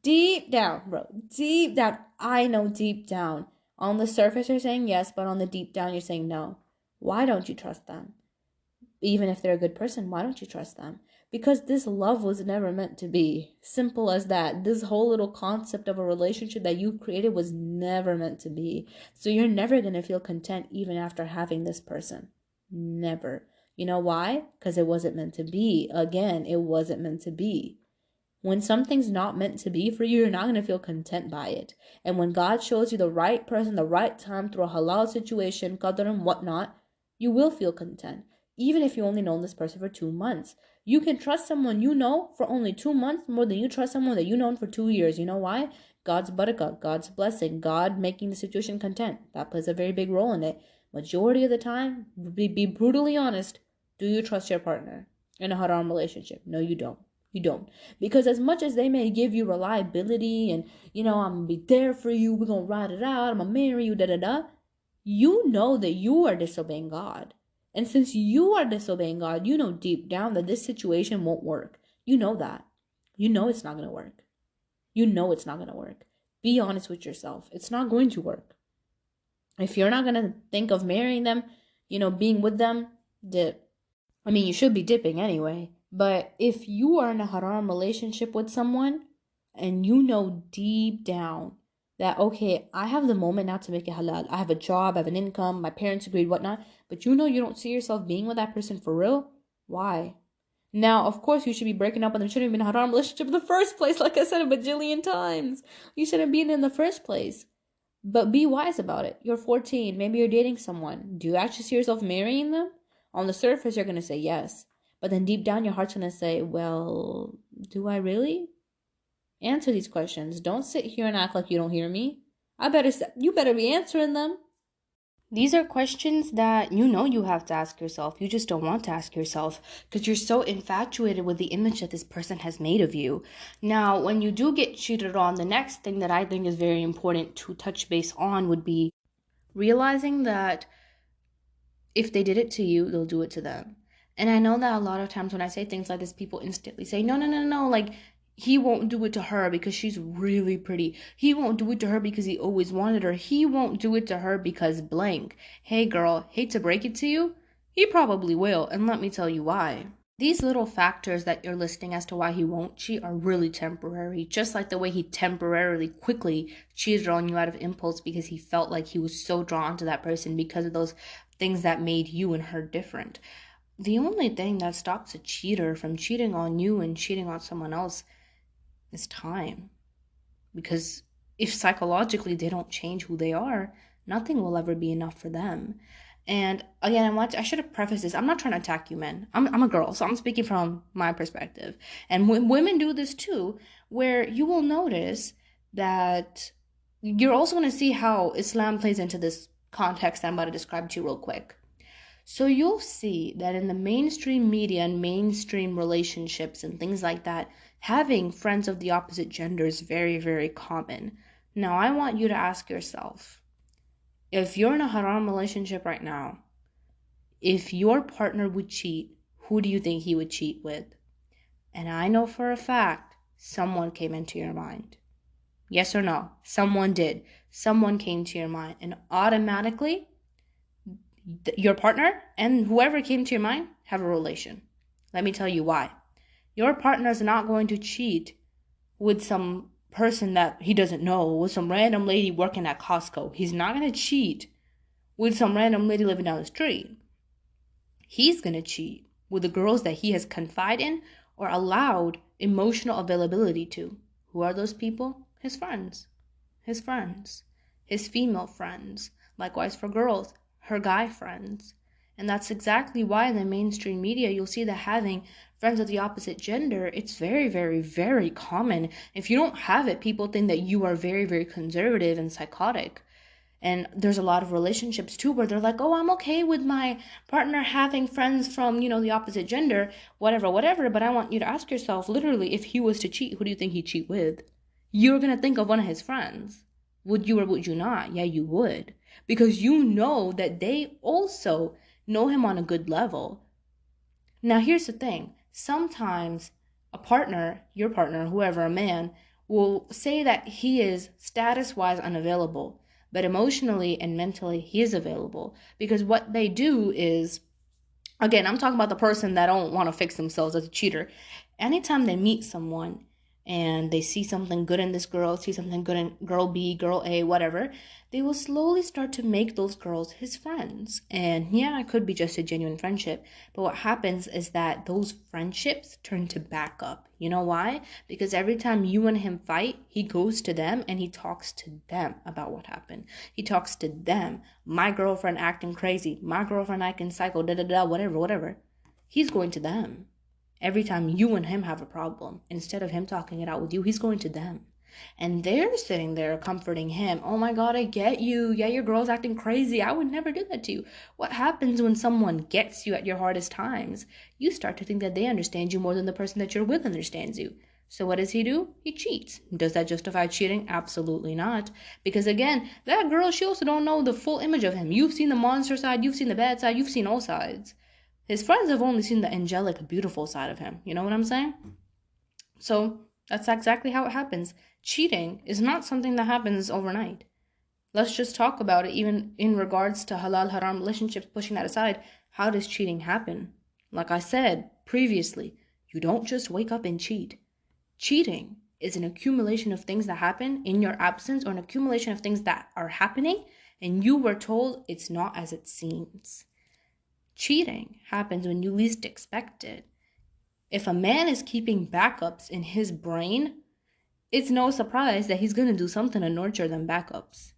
S1: Deep down, bro. Deep down. I know deep down. On the surface, you're saying yes, but on the deep down, you're saying no. Why don't you trust them? Even if they're a good person, why don't you trust them? Because this love was never meant to be. Simple as that. This whole little concept of a relationship that you created was never meant to be. So you're never going to feel content even after having this person. Never. You know why? Because it wasn't meant to be. Again, it wasn't meant to be. When something's not meant to be for you, you're not going to feel content by it. And when God shows you the right person, the right time through a halal situation, qadr and whatnot, you will feel content. Even if you only known this person for 2 months. You can trust someone you know for only 2 months more than you trust someone that you known for 2 years. You know why? God's barakah, God's blessing, God making the situation content. That plays a very big role in it. Majority of the time, be brutally honest, do you trust your partner in a haram relationship? No, you don't. You don't. Because as much as they may give you reliability and, I'm going to be there for you, we're going to ride it out, I'm going to marry you, da-da-da, you know that you are disobeying God. And since you are disobeying God, you know deep down that this situation won't work. You know that. You know it's not going to work. You know it's not going to work. Be honest with yourself. It's not going to work. If you're not going to think of marrying them, being with them, dip. You should be dipping anyway. But if you are in a haram relationship with someone and you know deep down that, okay, I have the moment now to make it halal. I have a job, I have an income, my parents agreed, whatnot. But you don't see yourself being with that person for real. Why? Now, of course, you should be breaking up and there shouldn't have been a haram relationship in the first place. Like I said a bajillion times. You shouldn't be in the first place. But be wise about it. You're 14. Maybe you're dating someone. Do you actually see yourself marrying them? On the surface, you're going to say yes. But then deep down, your heart's going to say, well, do I really? Answer these questions. Don't sit here and act like you don't hear me. You better be answering them. These are questions that you have to ask yourself. You just don't want to ask yourself because you're so infatuated with the image that this person has made of you. Now, when you do get cheated on, the next thing that I think is very important to touch base on would be realizing that if they did it to you, they'll do it to them. And I know that a lot of times when I say things like this, people instantly say, no, like, he won't do it to her because she's really pretty. He won't do it to her because he always wanted her. He won't do it to her because blank. Hey girl, hate to break it to you, he probably will, and let me tell you why. These little factors that you're listing as to why he won't cheat are really temporary, just like the way he temporarily quickly cheated on you out of impulse because he felt like he was so drawn to that person because of those things that made you and her different. The only thing that stops a cheater from cheating on you and cheating on someone else is time. Because if psychologically they don't change who they are, nothing will ever be enough for them. And again, I should have prefaced this. I'm not trying to attack you men. I'm a girl, so I'm speaking from my perspective. And women do this too, where you will notice that you're also going to see how Islam plays into this context that I'm about to describe to you real quick. So you'll see that in the mainstream media and mainstream relationships and things like that, having friends of the opposite gender is very, very common. Now, I want you to ask yourself, if you're in a haram relationship right now, if your partner would cheat, who do you think he would cheat with? And I know for a fact, someone came into your mind. Yes or no? Someone did. Someone came to your mind. And automatically, your partner and whoever came to your mind have a relation. Let me tell you why. Your partner is not going to cheat with some person that he doesn't know, with some random lady working at Costco. He's not going to cheat with some random lady living down the street. He's going to cheat with the girls that he has confided in or allowed emotional availability to. Who are those people? His friends. His friends. His female friends. Likewise for girls, her guy friends. And that's exactly why in the mainstream media you'll see that having friends of the opposite gender, it's very, very, very common. If you don't have it, people think that you are very, very conservative and psychotic. And there's a lot of relationships too where they're like, oh, I'm okay with my partner having friends from, the opposite gender, whatever, whatever. But I want you to ask yourself, literally, if he was to cheat, who do you think he'd cheat with? You're going to think of one of his friends. Would you or would you not? Yeah, you would. Because you know that they also know him on a good level. Now, here's the thing. Sometimes a partner, your partner, whoever, a man, will say that he is status-wise unavailable, but emotionally and mentally he is available. Because what they do is, again, I'm talking about the person that don't want to fix themselves as a cheater. Anytime they meet someone and they see something good in this girl, see something good in girl B, girl A, whatever, they will slowly start to make those girls his friends. And yeah, it could be just a genuine friendship. But what happens is that those friendships turn to backup. You know why? Because every time you and him fight, he goes to them and he talks to them about what happened. He talks to them. My girlfriend acting crazy. My girlfriend acting psycho, whatever. He's going to them. Every time you and him have a problem, instead of him talking it out with you, he's going to them. And they're sitting there comforting him. Oh my God, I get you. Yeah, your girl's acting crazy. I would never do that to you. What happens when someone gets you at your hardest times? You start to think that they understand you more than the person that you're with understands you. So what does he do? He cheats. Does that justify cheating? Absolutely not. Because again, that girl, she also don't know the full image of him. You've seen the monster side, you've seen the bad side, you've seen all sides. His friends have only seen the angelic, beautiful side of him. You know what I'm saying? So that's exactly how it happens. Cheating is not something that happens overnight. Let's just talk about it, even in regards to halal haram relationships, pushing that aside. How does cheating happen? Like I said previously, you don't just wake up and cheat. Cheating is an accumulation of things that happen in your absence, or an accumulation of things that are happening and you were told it's not as it seems. Cheating happens when you least expect it. If a man is keeping backups in his brain, it's no surprise that he's going to do something to nurture them backups.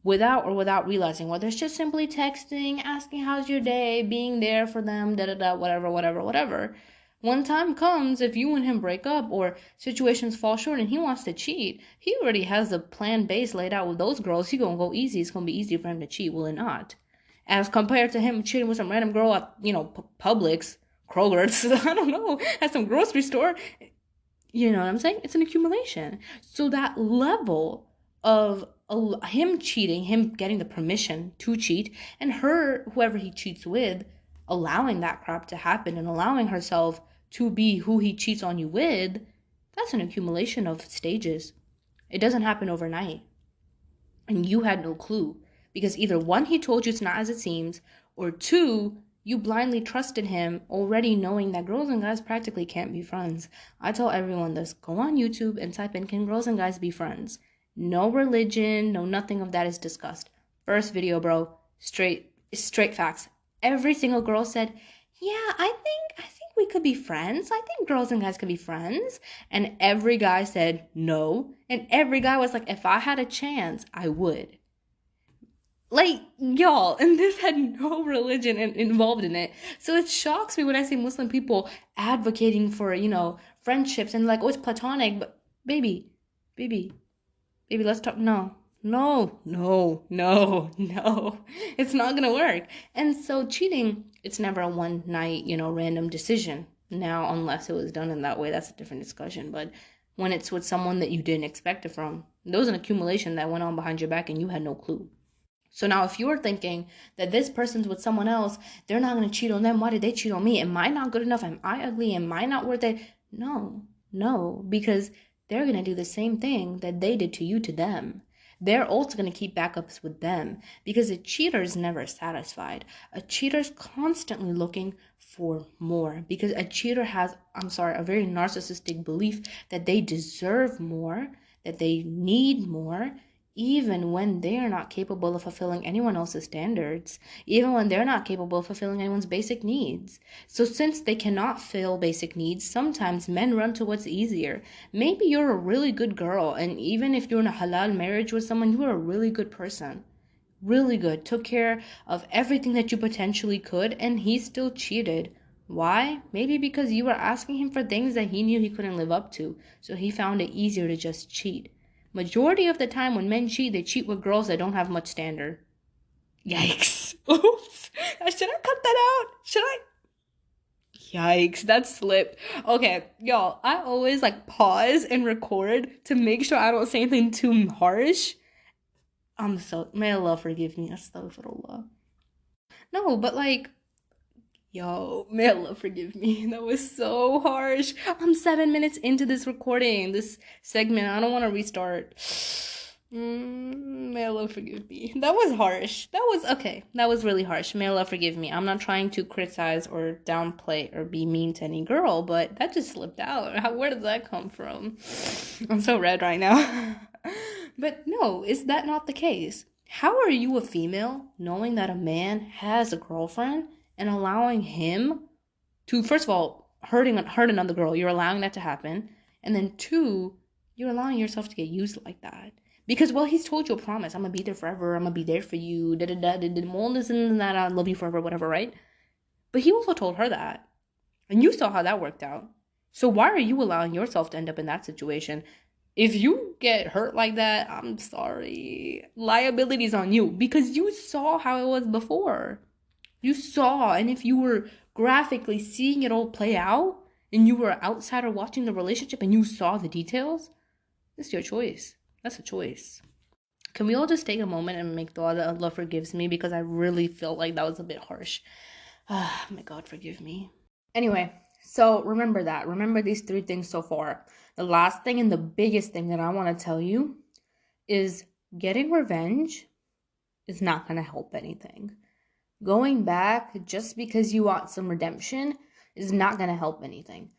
S1: Without realizing, whether it's just simply texting, asking how's your day, being there for them, whatever. When time comes, if you and him break up or situations fall short and he wants to cheat, he already has a plan base laid out with those girls. He gonna go easy. It's gonna be easy for him to cheat, will it not? As compared to him cheating with some random girl at, Publix, Kroger's, I don't know, at some grocery store. You know what I'm saying? It's an accumulation. So that level of him cheating, him getting the permission to cheat, and her, whoever he cheats with, allowing that crap to happen and allowing herself to be who he cheats on you with, that's an accumulation of stages. It doesn't happen overnight. And you had no clue. Because either one, he told you it's not as it seems, or two, you blindly trusted him, already knowing that girls and guys practically can't be friends. I tell everyone this. Go on YouTube and type in, can girls and guys be friends? No religion, no nothing of that is discussed. First video, bro. Straight facts. Every single girl said, yeah, I think we could be friends. I think girls and guys could be friends. And every guy said no. And every guy was like, if I had a chance, I would. Like, y'all, and this had no religion involved in it. So it shocks me when I see Muslim people advocating for, friendships and like, oh, it's platonic. But baby, let's talk. No. It's not going to work. And so cheating, it's never a one night, random decision. Now, unless it was done in that way, that's a different discussion. But when it's with someone that you didn't expect it from, there was an accumulation that went on behind your back and you had no clue. So now if you're thinking that this person's with someone else, they're not going to cheat on them. Why did they cheat on me? Am I not good enough? Am I ugly? Am I not worth it? No, because they're going to do the same thing that they did to you to them. They're also going to keep backups with them, because a cheater is never satisfied. A cheater is constantly looking for more, because a cheater has, a very narcissistic belief that they deserve more, that they need more, even when they are not capable of fulfilling anyone else's standards, even when they're not capable of fulfilling anyone's basic needs. So, since they cannot fill basic needs, sometimes men run to what's easier. Maybe you're a really good girl, and even if you're in a halal marriage with someone, you are a really good person. Really good, took care of everything that you potentially could, and he still cheated. Why? Maybe because you were asking him for things that he knew he couldn't live up to, so he found it easier to just cheat. Majority of the time when men cheat, they cheat with girls that don't have much standard. Yikes. Oops. Should I cut that out? Should I? Yikes, that slipped. Okay, y'all, I always pause and record to make sure I don't say anything too harsh. May Allah forgive me. Astaghfirullah. No, but yo, may Allah forgive me. That was so harsh. I'm 7 minutes into this recording, this segment. I don't want to restart. May Allah forgive me. That was harsh. That was really harsh. May Allah forgive me. I'm not trying to criticize or downplay or be mean to any girl, but that just slipped out. Where did that come from? I'm so red right now. But no, is that not the case? How are you a female knowing that a man has a girlfriend and allowing him to, first of all, hurt another girl? You're allowing that to happen. And then two, you're allowing yourself to get used like that. Because, well, he's told you a promise. I'm going to be there forever. I'm going to be there for you. All this and that. I love you forever, whatever, right? But he also told her that. And you saw how that worked out. So why are you allowing yourself to end up in that situation? If you get hurt like that, I'm sorry. Liability's on you. Because you saw how it was before. You saw. And if you were graphically seeing it all play out, and you were an outsider watching the relationship, and you saw the details, it's your choice. That's a choice. Can we all just take a moment and make dua that Allah forgives me? Because I really felt like that was a bit harsh. May God forgive me. Anyway, so remember that. Remember these 3 things so far. The last thing and the biggest thing that I want to tell you is getting revenge is not going to help anything. Going back just because you want some redemption is not going to help anything.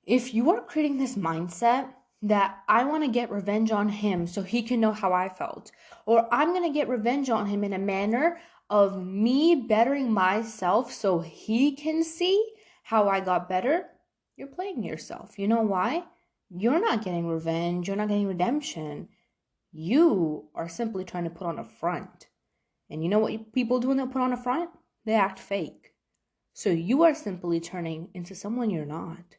S1: If you are creating this mindset that I want to get revenge on him so he can know how I felt, or I'm going to get revenge on him in a manner of me bettering myself so he can see how I got better, you're playing yourself. You know why? You're not getting revenge. You're not getting redemption. You are simply trying to put on a front. And you know what people do when they put on a front? They act fake. So you are simply turning into someone you're not.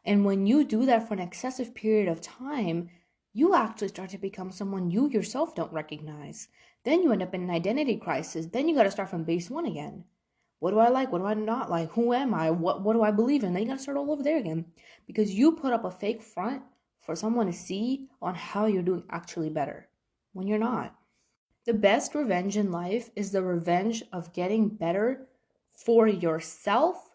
S1: And when you do that for an excessive period of time, you actually start to become someone you yourself don't recognize. Then you end up in an identity crisis. Then you got to start from base 1 again. What do I like? What do I not like? Who am I? What do I believe in? Then you got to start all over there again. Because you put up a fake front for someone to see on how you're doing actually better when you're not. The best revenge in life is the revenge of getting better for yourself,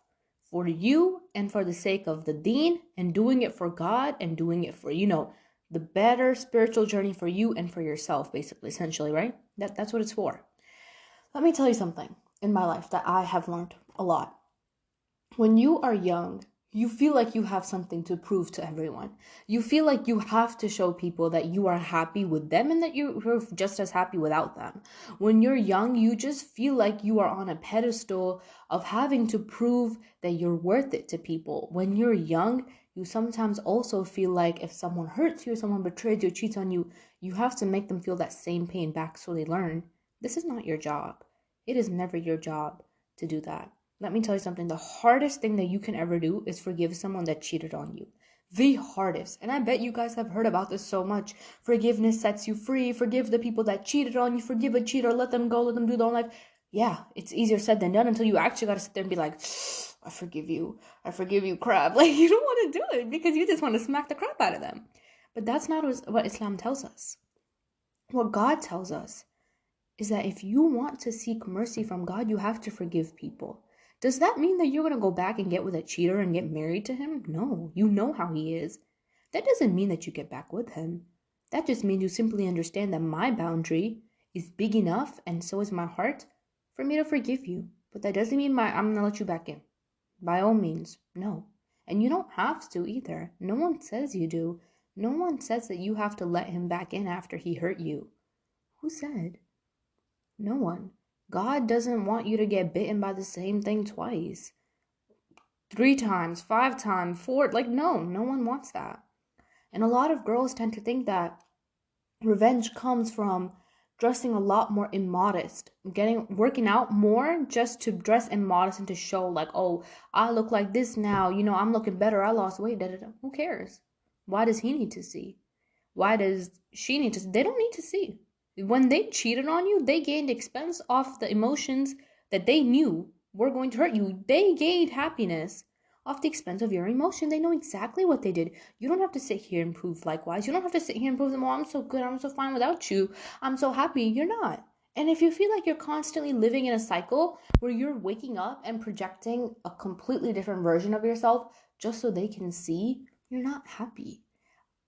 S1: for you, and for the sake of the deen, and doing it for God, and doing it for, the better spiritual journey for you and for yourself, basically, essentially, right? That's what it's for. Let me tell you something in my life that I have learned a lot. When you are young, you feel like you have something to prove to everyone. You feel like you have to show people that you are happy with them and that you're just as happy without them. When you're young, you just feel like you are on a pedestal of having to prove that you're worth it to people. When you're young, you sometimes also feel like if someone hurts you, someone betrays you, cheats on you, you have to make them feel that same pain back so they learn. This is not your job. It is never your job to do that. Let me tell you something. The hardest thing that you can ever do is forgive someone that cheated on you. The hardest. And I bet you guys have heard about this so much. Forgiveness sets you free. Forgive the people that cheated on you. Forgive a cheater. Let them go. Let them do their own life. Yeah, it's easier said than done until you actually got to sit there and be like, I forgive you. I forgive you, crap. You don't want to do it because you just want to smack the crap out of them. But that's not what Islam tells us. What God tells us is that if you want to seek mercy from God, you have to forgive people. Does that mean that you're going to go back and get with a cheater and get married to him? No, you know how he is. That doesn't mean that you get back with him. That just means you simply understand that my boundary is big enough, and so is my heart, for me to forgive you. But that doesn't mean I'm going to let you back in. By all means, no. And you don't have to either. No one says you do. No one says that you have to let him back in after he hurt you. Who said? No one. God doesn't want you to get bitten by the same thing twice, 3 times, 5 times, four. Like, no one wants that. And a lot of girls tend to think that revenge comes from dressing a lot more immodest, working out more just to dress immodest and to show like, oh, I look like this now, I'm looking better, I lost weight, da da da. Who cares? Why does he need to see? Why does she need to see? They don't need to see. When they cheated on you, they gained expense off the emotions that they knew were going to hurt you. They gained happiness off the expense of your emotion. They know exactly what they did. You don't have to sit here and prove likewise. You don't have to sit here and prove them, oh, I'm so good, I'm so fine without you, I'm so happy. You're not. And if you feel like you're constantly living in a cycle where you're waking up and projecting a completely different version of yourself just so they can see, you're not happy.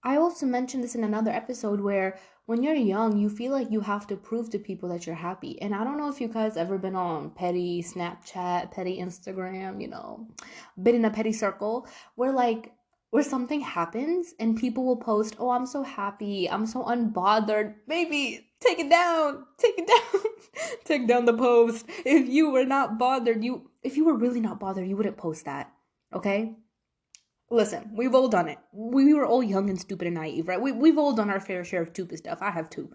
S1: I also mentioned this in another episode where when you're young, you feel like you have to prove to people that you're happy. And I don't know if you guys ever been on petty Snapchat, petty Instagram, been in a petty circle where something happens and people will post, oh, I'm so happy, I'm so unbothered. Baby, take it down, take down the post. If you were not bothered, if you were really not bothered, you wouldn't post that, okay? Listen, we've all done it. We were all young and stupid and naive, right? We've all done our fair share of stupid stuff. I have too.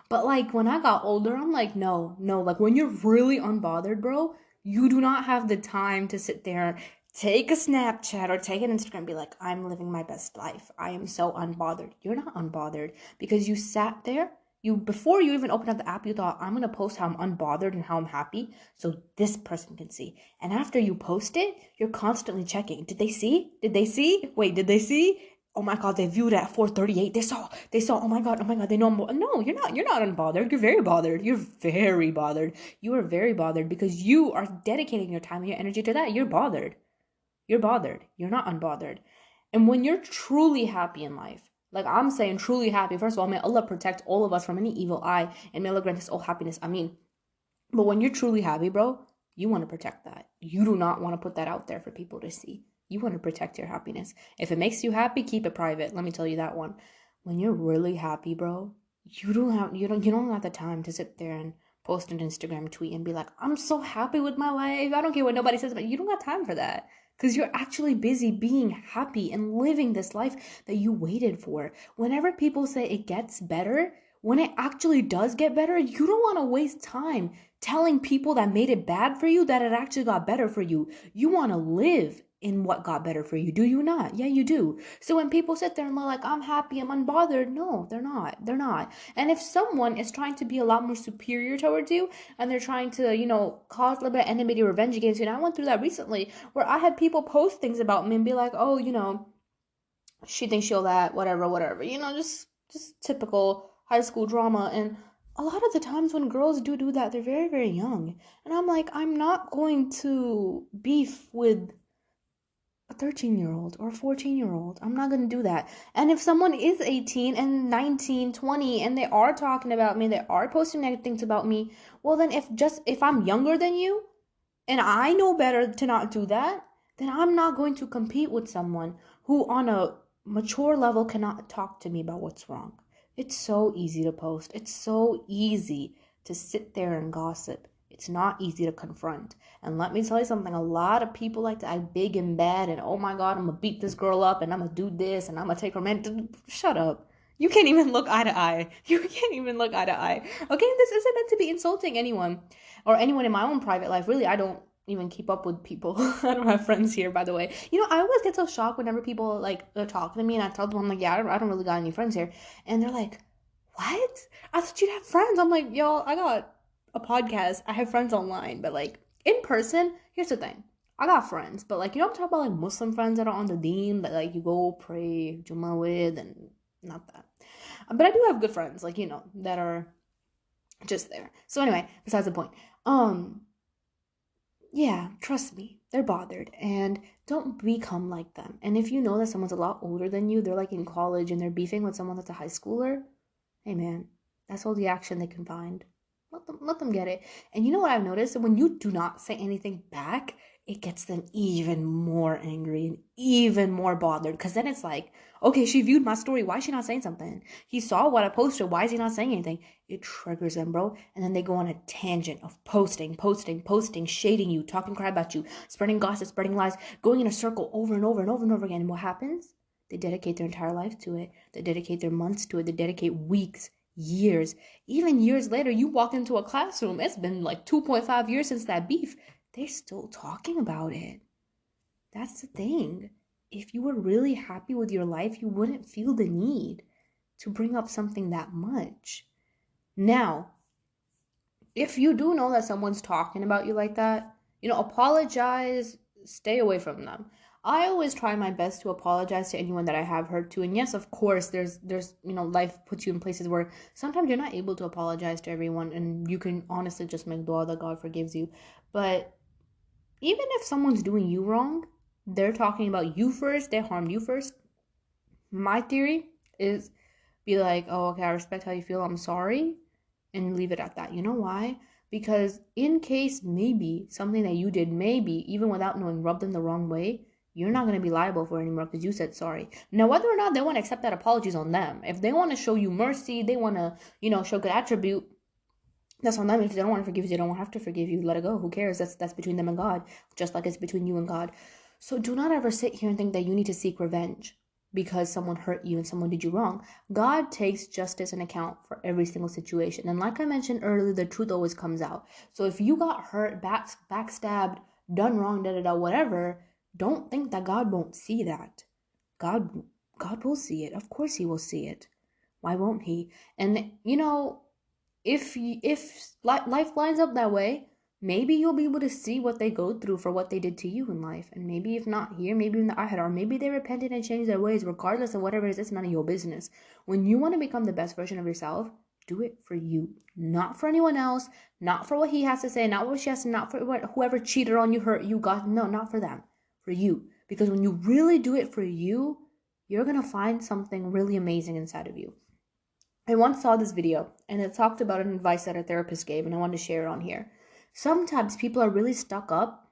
S1: But like when I got older, I'm like, no. Like when you're really unbothered, bro, you do not have the time to sit there, take a Snapchat or take an Instagram and be like, I'm living my best life. I am so unbothered. You're not unbothered because you sat there. Before you even opened up the app, you thought, I'm gonna post how I'm unbothered and how I'm happy so this person can see. And after you post it, you're constantly checking. Did they see? Wait, did they see? Oh my god, they viewed at 438. They saw, oh my god, they know no, you're not unbothered. You're very bothered. You are very bothered because you are dedicating your time and your energy to that. You're bothered. You're not unbothered. And when you're truly happy in life, like I'm saying, truly happy. First of all, may Allah protect all of us from any evil eye and may Allah grant us all happiness. I mean, but when you're truly happy, bro, you want to protect that. You do not want to put that out there for people to see. You want to protect your happiness. If it makes you happy, keep it private. Let me tell you that one. When you're really happy, bro, you don't have the time to sit there and post an Instagram tweet and be like, I'm so happy with my life. I don't care what nobody says, but you don't got time for that. Because you're actually busy being happy and living this life that you waited for. Whenever people say it gets better, when it actually does get better, you don't want to waste time telling people that made it bad for you that it actually got better for you. You want to live in what got better for you, do you not? Yeah, you do. So when people sit there and they're like, I'm happy, I'm unbothered, no, they're not. And if someone is trying to be a lot more superior towards you and they're trying to, cause a little bit of enmity or revenge against you, and I went through that recently where I had people post things about me and be like, oh, she thinks she'll that, whatever, just typical high school drama. And a lot of the times when girls do that, they're very, very young. And I'm like, I'm not going to beef with a 13-year-old or a 14-year-old. I'm not going to do that. And if someone is 18 and 19, 20, and they are talking about me, they are posting negative things about me, well then if I'm younger than you and I know better to not do that, then I'm not going to compete with someone who on a mature level cannot talk to me about what's wrong. It's so easy to post. It's so easy to sit there and gossip. It's not easy to confront. And let me tell you something, a lot of people like to act big and bad and, oh my God, I'm going to beat this girl up and I'm going to do this and I'm going to take her man. Shut up. You can't even look eye to eye. Okay, this isn't meant to be insulting anyone or anyone in my own private life. Really, I don't even keep up with people. I don't have friends here, by the way. I always get so shocked whenever people are talking to me and I tell them, I'm like, yeah, I don't really got any friends here. And they're like, what? I thought you'd have friends. I'm like, yo, I got a podcast. I have friends online, but in person, here's the thing. I got friends, but I'm talking about Muslim friends that are on the deen that you go pray Jummah with, and not that. But I do have good friends, that are just there. So anyway, besides the point. Yeah, trust me, they're bothered, and don't become like them. And if you know that someone's a lot older than you, they're in college and they're beefing with someone that's a high schooler, hey man, that's all the action they can find. Let them get it. And you know what I've noticed? When you do not say anything back, it gets them even more angry and even more bothered. Because then it's like, okay, she viewed my story. Why is she not saying something? He saw what I posted. Why is he not saying anything? It triggers them, bro. And then they go on a tangent of posting, shading you, talking crap about you, spreading gossip, spreading lies, going in a circle over and over and over and over again. And what happens? They dedicate their entire life to it. They dedicate their months to it. They dedicate weeks, years. Even years later, you walk into a classroom. It's been like 2.5 years since that beef. They're still talking about it. That's the thing. If you were really happy with your life, you wouldn't feel the need to bring up something that much. Now, if you do know that someone's talking about you like that, apologize, stay away from them. I always try my best to apologize to anyone that I have hurt to. And yes, of course, there's life puts you in places where sometimes you're not able to apologize to everyone, and you can honestly just make dua that God forgives you. But even if someone's doing you wrong, they're talking about you first, they harmed you first. My theory is be like, oh, okay, I respect how you feel, I'm sorry, and leave it at that. You know why? Because in case maybe something that you did, maybe even without knowing, rubbed them the wrong way, you're not going to be liable for it anymore because you said sorry. Now, whether or not they want to accept that apology is on them. If they want to show you mercy, they want to, show good attribute, that's on them. If they don't want to forgive you, they don't have to forgive you. Let it go. Who cares? That's between them and God, just like it's between you and God. So do not ever sit here and think that you need to seek revenge because someone hurt you and someone did you wrong. God takes justice into account for every single situation. And like I mentioned earlier, the truth always comes out. So if you got hurt, backstabbed, done wrong, whatever, don't think that God won't see that. God will see it. Of course he will see it. Why won't he? And if life lines up that way, maybe you'll be able to see what they go through for what they did to you in life. And maybe if not here, maybe in the akhirah, or maybe they repented and changed their ways. Regardless of whatever it is, it's none of your business. When you want to become the best version of yourself, do it for you, not for anyone else, not for what he has to say, not what she has to, not for what whoever cheated on you, hurt you, got, no, not for them, for you. Because when you really do it for you, you're gonna find something really amazing inside of you. I once saw this video, and it talked about an advice that a therapist gave, and I wanted to share it on here. Sometimes people are really stuck up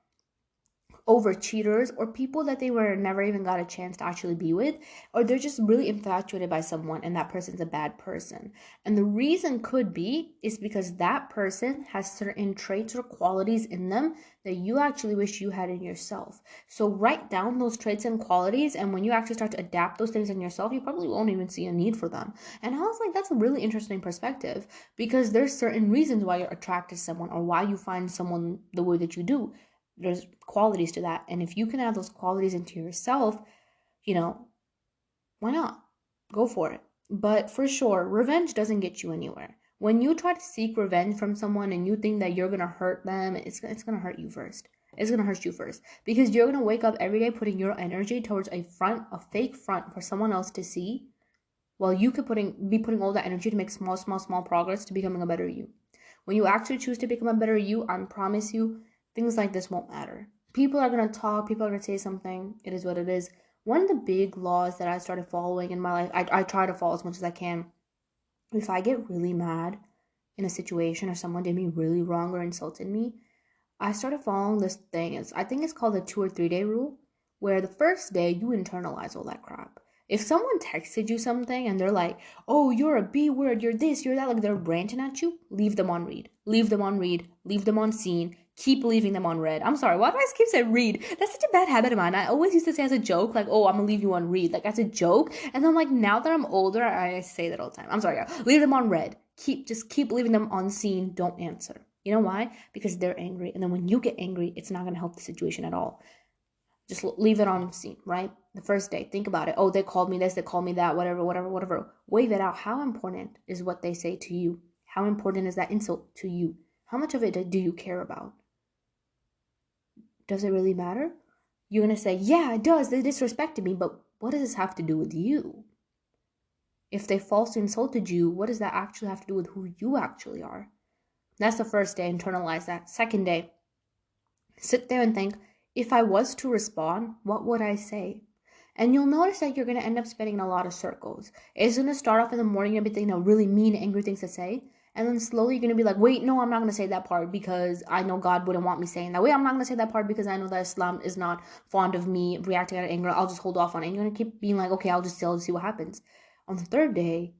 S1: over cheaters or people that they were never even got a chance to actually be with, or they're just really infatuated by someone and that person's a bad person. And the reason could be is because that person has certain traits or qualities in them that you actually wish you had in yourself. So write down those traits and qualities, and when you actually start to adapt those things in yourself, you probably won't even see a need for them. And I was like, that's a really interesting perspective, because there's certain reasons why you're attracted to someone or why you find someone the way that you do. There's qualities to that, and if you can add those qualities into yourself, why not? Go for it. But for sure, revenge doesn't get you anywhere. When you try to seek revenge from someone and you think that you're gonna hurt them, it's gonna hurt you first. It's gonna hurt you first, because you're gonna wake up every day putting your energy towards a fake front for someone else to see, while you could be putting all that energy to make small progress to becoming a better you. When you actually choose to become a better you, I promise you, things like this won't matter. People are going to talk. People are going to say something. It is what it is. One of the big laws that I started following in my life, I try to follow as much as I can. If I get really mad in a situation or someone did me really wrong or insulted me, I started following this thing. I think it's called the 2 or 3 day rule, where the first day you internalize all that crap. If someone texted you something and they're like, oh, you're a B word, you're this, you're that, like they're ranting at you, leave them on read. Leave them on read. Leave them on scene. Keep leaving them on read. I'm sorry, why do I keep saying read? That's such a bad habit of mine. I always used to say as a joke, like, oh, I'm gonna leave you on read, like as a joke. And then like now that I'm older, I say that all the time. I'm sorry, yeah. Leave them on read. Just keep leaving them on scene. Don't answer. You know why? Because they're angry. And then when you get angry, it's not gonna help the situation at all. Just leave it on scene, right? The first day, think about it. Oh, they called me this, they called me that, whatever. Wave it out. How important is what they say to you? How important is that insult to you? How much of it do you care about? Does it really matter? You're going to say, yeah, it does. They disrespected me. But what does this have to do with you? If they falsely insulted you, what does that actually have to do with who you actually are? That's the first day. Internalize that. Second day, sit there and think, if I was to respond, what would I say? And you'll notice that you're going to end up spinning in a lot of circles. It's going to start off in the morning and be thinking of really mean, angry things to say. And then slowly you're going to be like, wait, no, I'm not going to say that part because I know God wouldn't want me saying that. Wait, I'm not going to say that part because I know that Islam is not fond of me reacting out of anger. I'll just hold off on it. And you're going to keep being like, okay, I'll just see what happens. On the third day,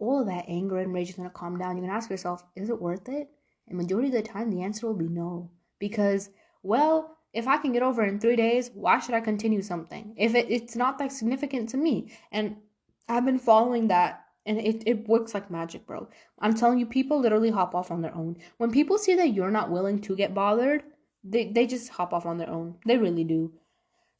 S1: all of that anger and rage is going to calm down. You're going to ask yourself, is it worth it? And majority of the time, the answer will be no. Because, well, if I can get over it in 3 days, why should I continue something? If it's not that significant to me. And I've been following that, and it works like magic, bro. I'm telling you, people literally hop off on their own. When people see that you're not willing to get bothered, they just hop off on their own. They really do.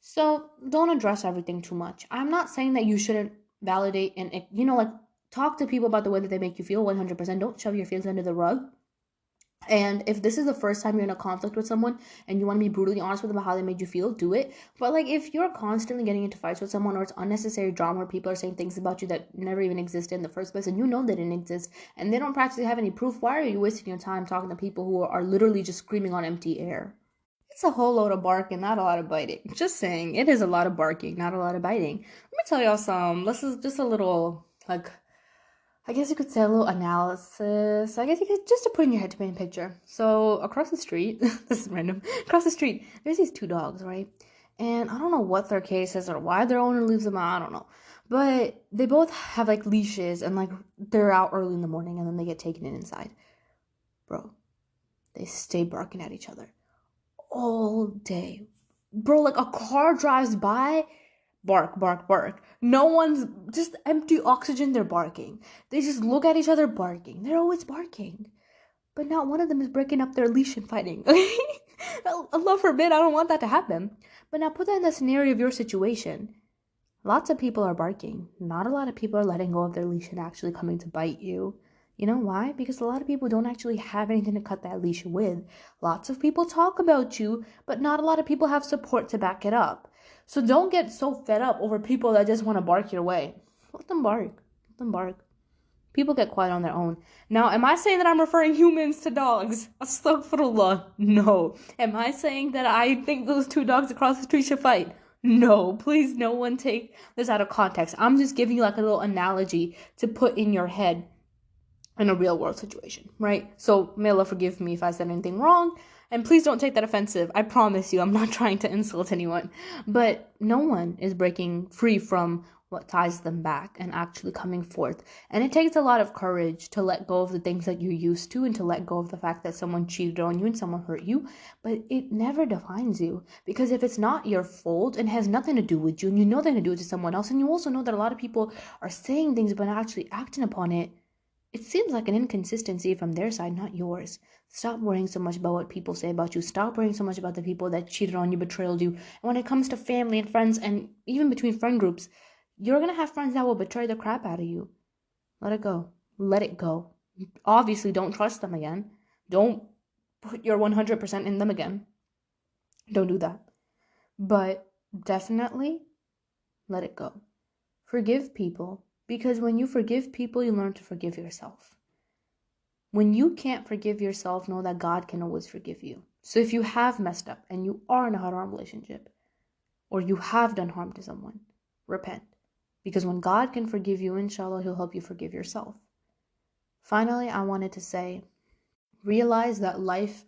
S1: So don't address everything too much. I'm not saying that you shouldn't validate and, like, talk to people about the way that they make you feel 100%. Don't shove your feelings under the rug. And if this is the first time you're in a conflict with someone and you want to be brutally honest with them about how they made you feel, do it. But like, if you're constantly getting into fights with someone, or it's unnecessary drama where people are saying things about you that never even existed in the first place, and you know they didn't exist, and they don't practically have any proof, why are you wasting your time talking to people who are literally just screaming on empty air? It's a whole load of barking, not a lot of biting. Just saying, it is a lot of barking, not a lot of biting. Let me tell y'all some. This is just a little, like, I guess you could say a little analysis. I guess you could just to put in your head to paint a picture. So across the street, this is random. Across the street, there's these two dogs, right? And I don't know what their case is or why their owner leaves them out. I don't know. But they both have like leashes and like they're out early in the morning and then they get taken in inside. Bro, they stay barking at each other all day. Bro, like a car drives by, bark, bark, bark. No one's just empty oxygen, they're barking. They just look at each other barking. They're always barking. But not one of them is breaking up their leash and fighting. Allah forbid, I don't want that to happen. But now put that in the scenario of your situation. Lots of people are barking. Not a lot of people are letting go of their leash and actually coming to bite you. You know why? Because a lot of people don't actually have anything to cut that leash with. Lots of people talk about you, but not a lot of people have support to back it up. So don't get so fed up over people that just want to bark your way. Let them bark. Let them bark. People get quiet on their own. Now, am I saying that I'm referring humans to dogs? Astaghfirullah. No. Am I saying that I think those two dogs across the street should fight? No. Please, no one take this out of context. I'm just giving you like a little analogy to put in your head in a real world situation, right? So may Allah forgive me if I said anything wrong. And please don't take that offensive. I promise you, I'm not trying to insult anyone. But no one is breaking free from what ties them back and actually coming forth. And it takes a lot of courage to let go of the things that you're used to and to let go of the fact that someone cheated on you and someone hurt you. But it never defines you. Because if it's not your fault and has nothing to do with you, and you know they're going to do it to someone else, and you also know that a lot of people are saying things but not actually acting upon it, it seems like an inconsistency from their side, not yours. Stop worrying so much about what people say about you. Stop worrying so much about the people that cheated on you, betrayed you. And when it comes to family and friends, and even between friend groups, you're going to have friends that will betray the crap out of you. Let it go. Let it go. Obviously, don't trust them again. Don't put your 100% in them again. Don't do that. But definitely, let it go. Forgive people. Because when you forgive people, you learn to forgive yourself. When you can't forgive yourself, know that God can always forgive you. So if you have messed up and you are in a haram relationship, or you have done harm to someone, repent. Because when God can forgive you, inshallah, He'll help you forgive yourself. Finally, I wanted to say, realize that life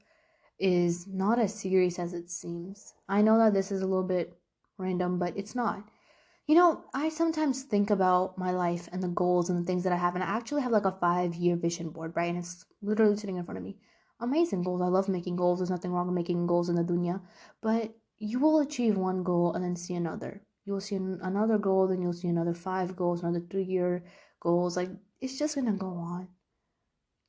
S1: is not as serious as it seems. I know that this is a little bit random, but it's not. You know, I sometimes think about my life and the goals and the things that I have, and I actually have like a 5-year vision board, right? And it's literally sitting in front of me. Amazing goals. I love making goals. There's nothing wrong with making goals in the dunya. But you will achieve one goal and then see another. You will see another goal, then you'll see another 5 goals, another 3-year goals. Like, it's just going to go on.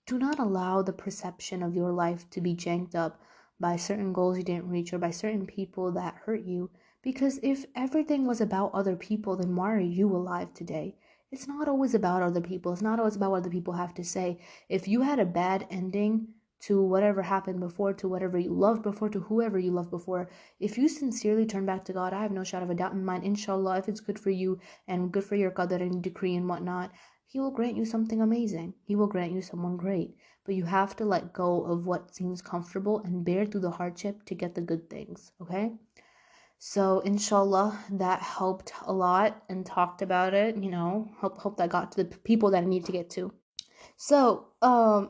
S1: Do not allow the perception of your life to be janked up by certain goals you didn't reach or by certain people that hurt you. Because if everything was about other people, then why are you alive today? It's not always about other people. It's not always about what other people have to say. If you had a bad ending to whatever happened before, to whatever you loved before, to whoever you loved before, if you sincerely turn back to God, I have no shadow of a doubt in mind, inshallah, if it's good for you and good for your qadr and decree and whatnot, He will grant you something amazing. He will grant you someone great. But you have to let go of what seems comfortable and bear through the hardship to get the good things, okay? So inshallah, that helped a lot and talked about it, hope that got to the people that I need to get to. So,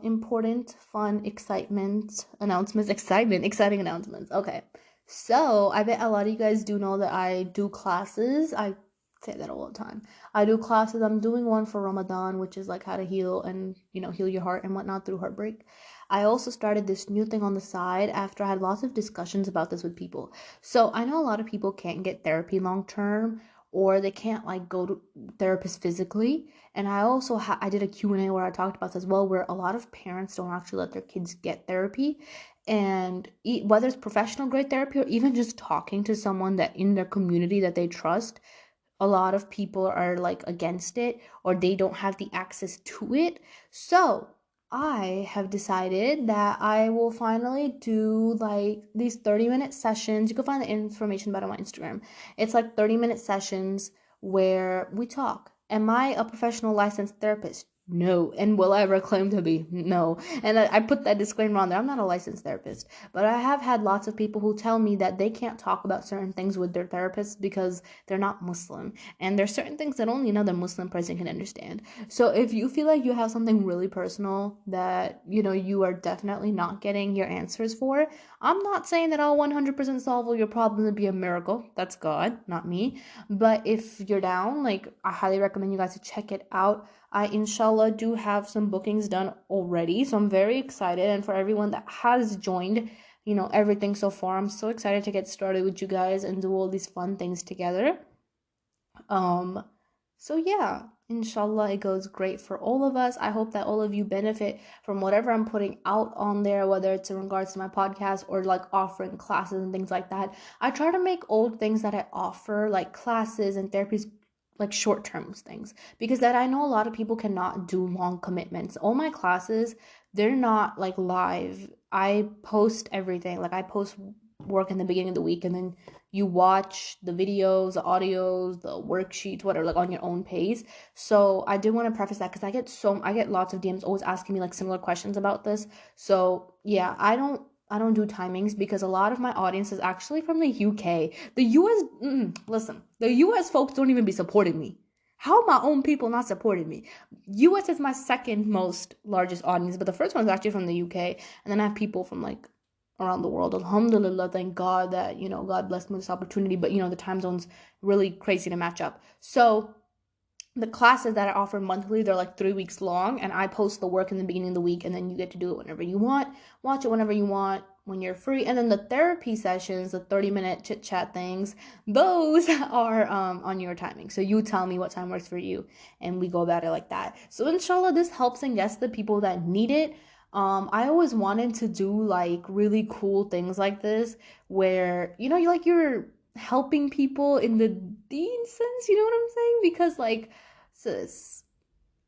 S1: important, fun, exciting announcements. Okay. So, I bet a lot of you guys do know that I do classes. I say that all the time. I do classes. I'm doing one for Ramadan, which is like how to heal and, heal your heart and whatnot through heartbreak. I also started this new thing on the side after I had lots of discussions about this with people. So, I know a lot of people can't get therapy long term, or they can't like go to therapists physically. And I also I did a Q&A where I talked about this as well, where a lot of parents don't actually let their kids get therapy. And whether it's professional grade therapy or even just talking to someone that in their community that they trust, a lot of people are like against it, or they don't have the access to it. So I have decided that I will finally do like these 30-minute sessions. You can find the information about it on my Instagram. It's like 30-minute sessions where we talk. Am I a professional licensed therapist? No. And will I ever claim to be? No. And I put that disclaimer on there. I'm not a licensed therapist, but I have had lots of people who tell me that they can't talk about certain things with their therapists because they're not Muslim. And there's certain things that only another Muslim person can understand. So if you feel like you have something really personal that, you are definitely not getting your answers for, I'm not saying that I'll 100% solve all your problems and be a miracle. That's God, not me. But if you're down, like, I highly recommend you guys to check it out. I inshallah do have some bookings done already, so I'm very excited. And for everyone that has joined, everything so far, I'm so excited to get started with you guys and do all these fun things together. Um, so yeah, inshallah, it goes great for all of us. I hope that all of you benefit from whatever I'm putting out on there, whether it's in regards to my podcast or like offering classes and things like that. I try to make all things that I offer, like classes and therapies, like short-term things, because that I know a lot of people cannot do long commitments. All my classes, they're not like live. I post everything. Like I post work in the beginning of the week, and then you watch the videos, the audios, the worksheets, whatever, like on your own pace. So I do want to preface that because I get lots of DMs always asking me like similar questions about this. So yeah, I don't do timings because a lot of my audience is actually from the UK. The US, listen, the US folks don't even be supporting me. How my own people not supporting me? US is my second most largest audience, but the first one is actually from the UK, and then I have people from like around the world. Alhamdulillah, thank God that, God blessed me with this opportunity, but the time zone's really crazy to match up. So the classes that I offer monthly, they're like 3 weeks long, and I post the work in the beginning of the week, and then you get to do it whenever you want, watch it whenever you want, when you're free. And then the therapy sessions, the 30-minute chit chat things, those are on your timing. So you tell me what time works for you, and we go about it like that. So inshallah, this helps and gets the people that need it. I always wanted to do like really cool things like this, where you're helping people in the deen sense, you know what I'm saying? Because like, sis,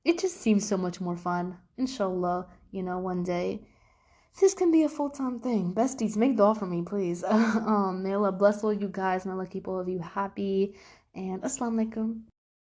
S1: it just seems so much more fun. Inshallah, one day this can be a full-time thing. Besties, make dua for me, please. May Allah bless all you guys. May Allah keep all of you happy. And assalamu alaikum.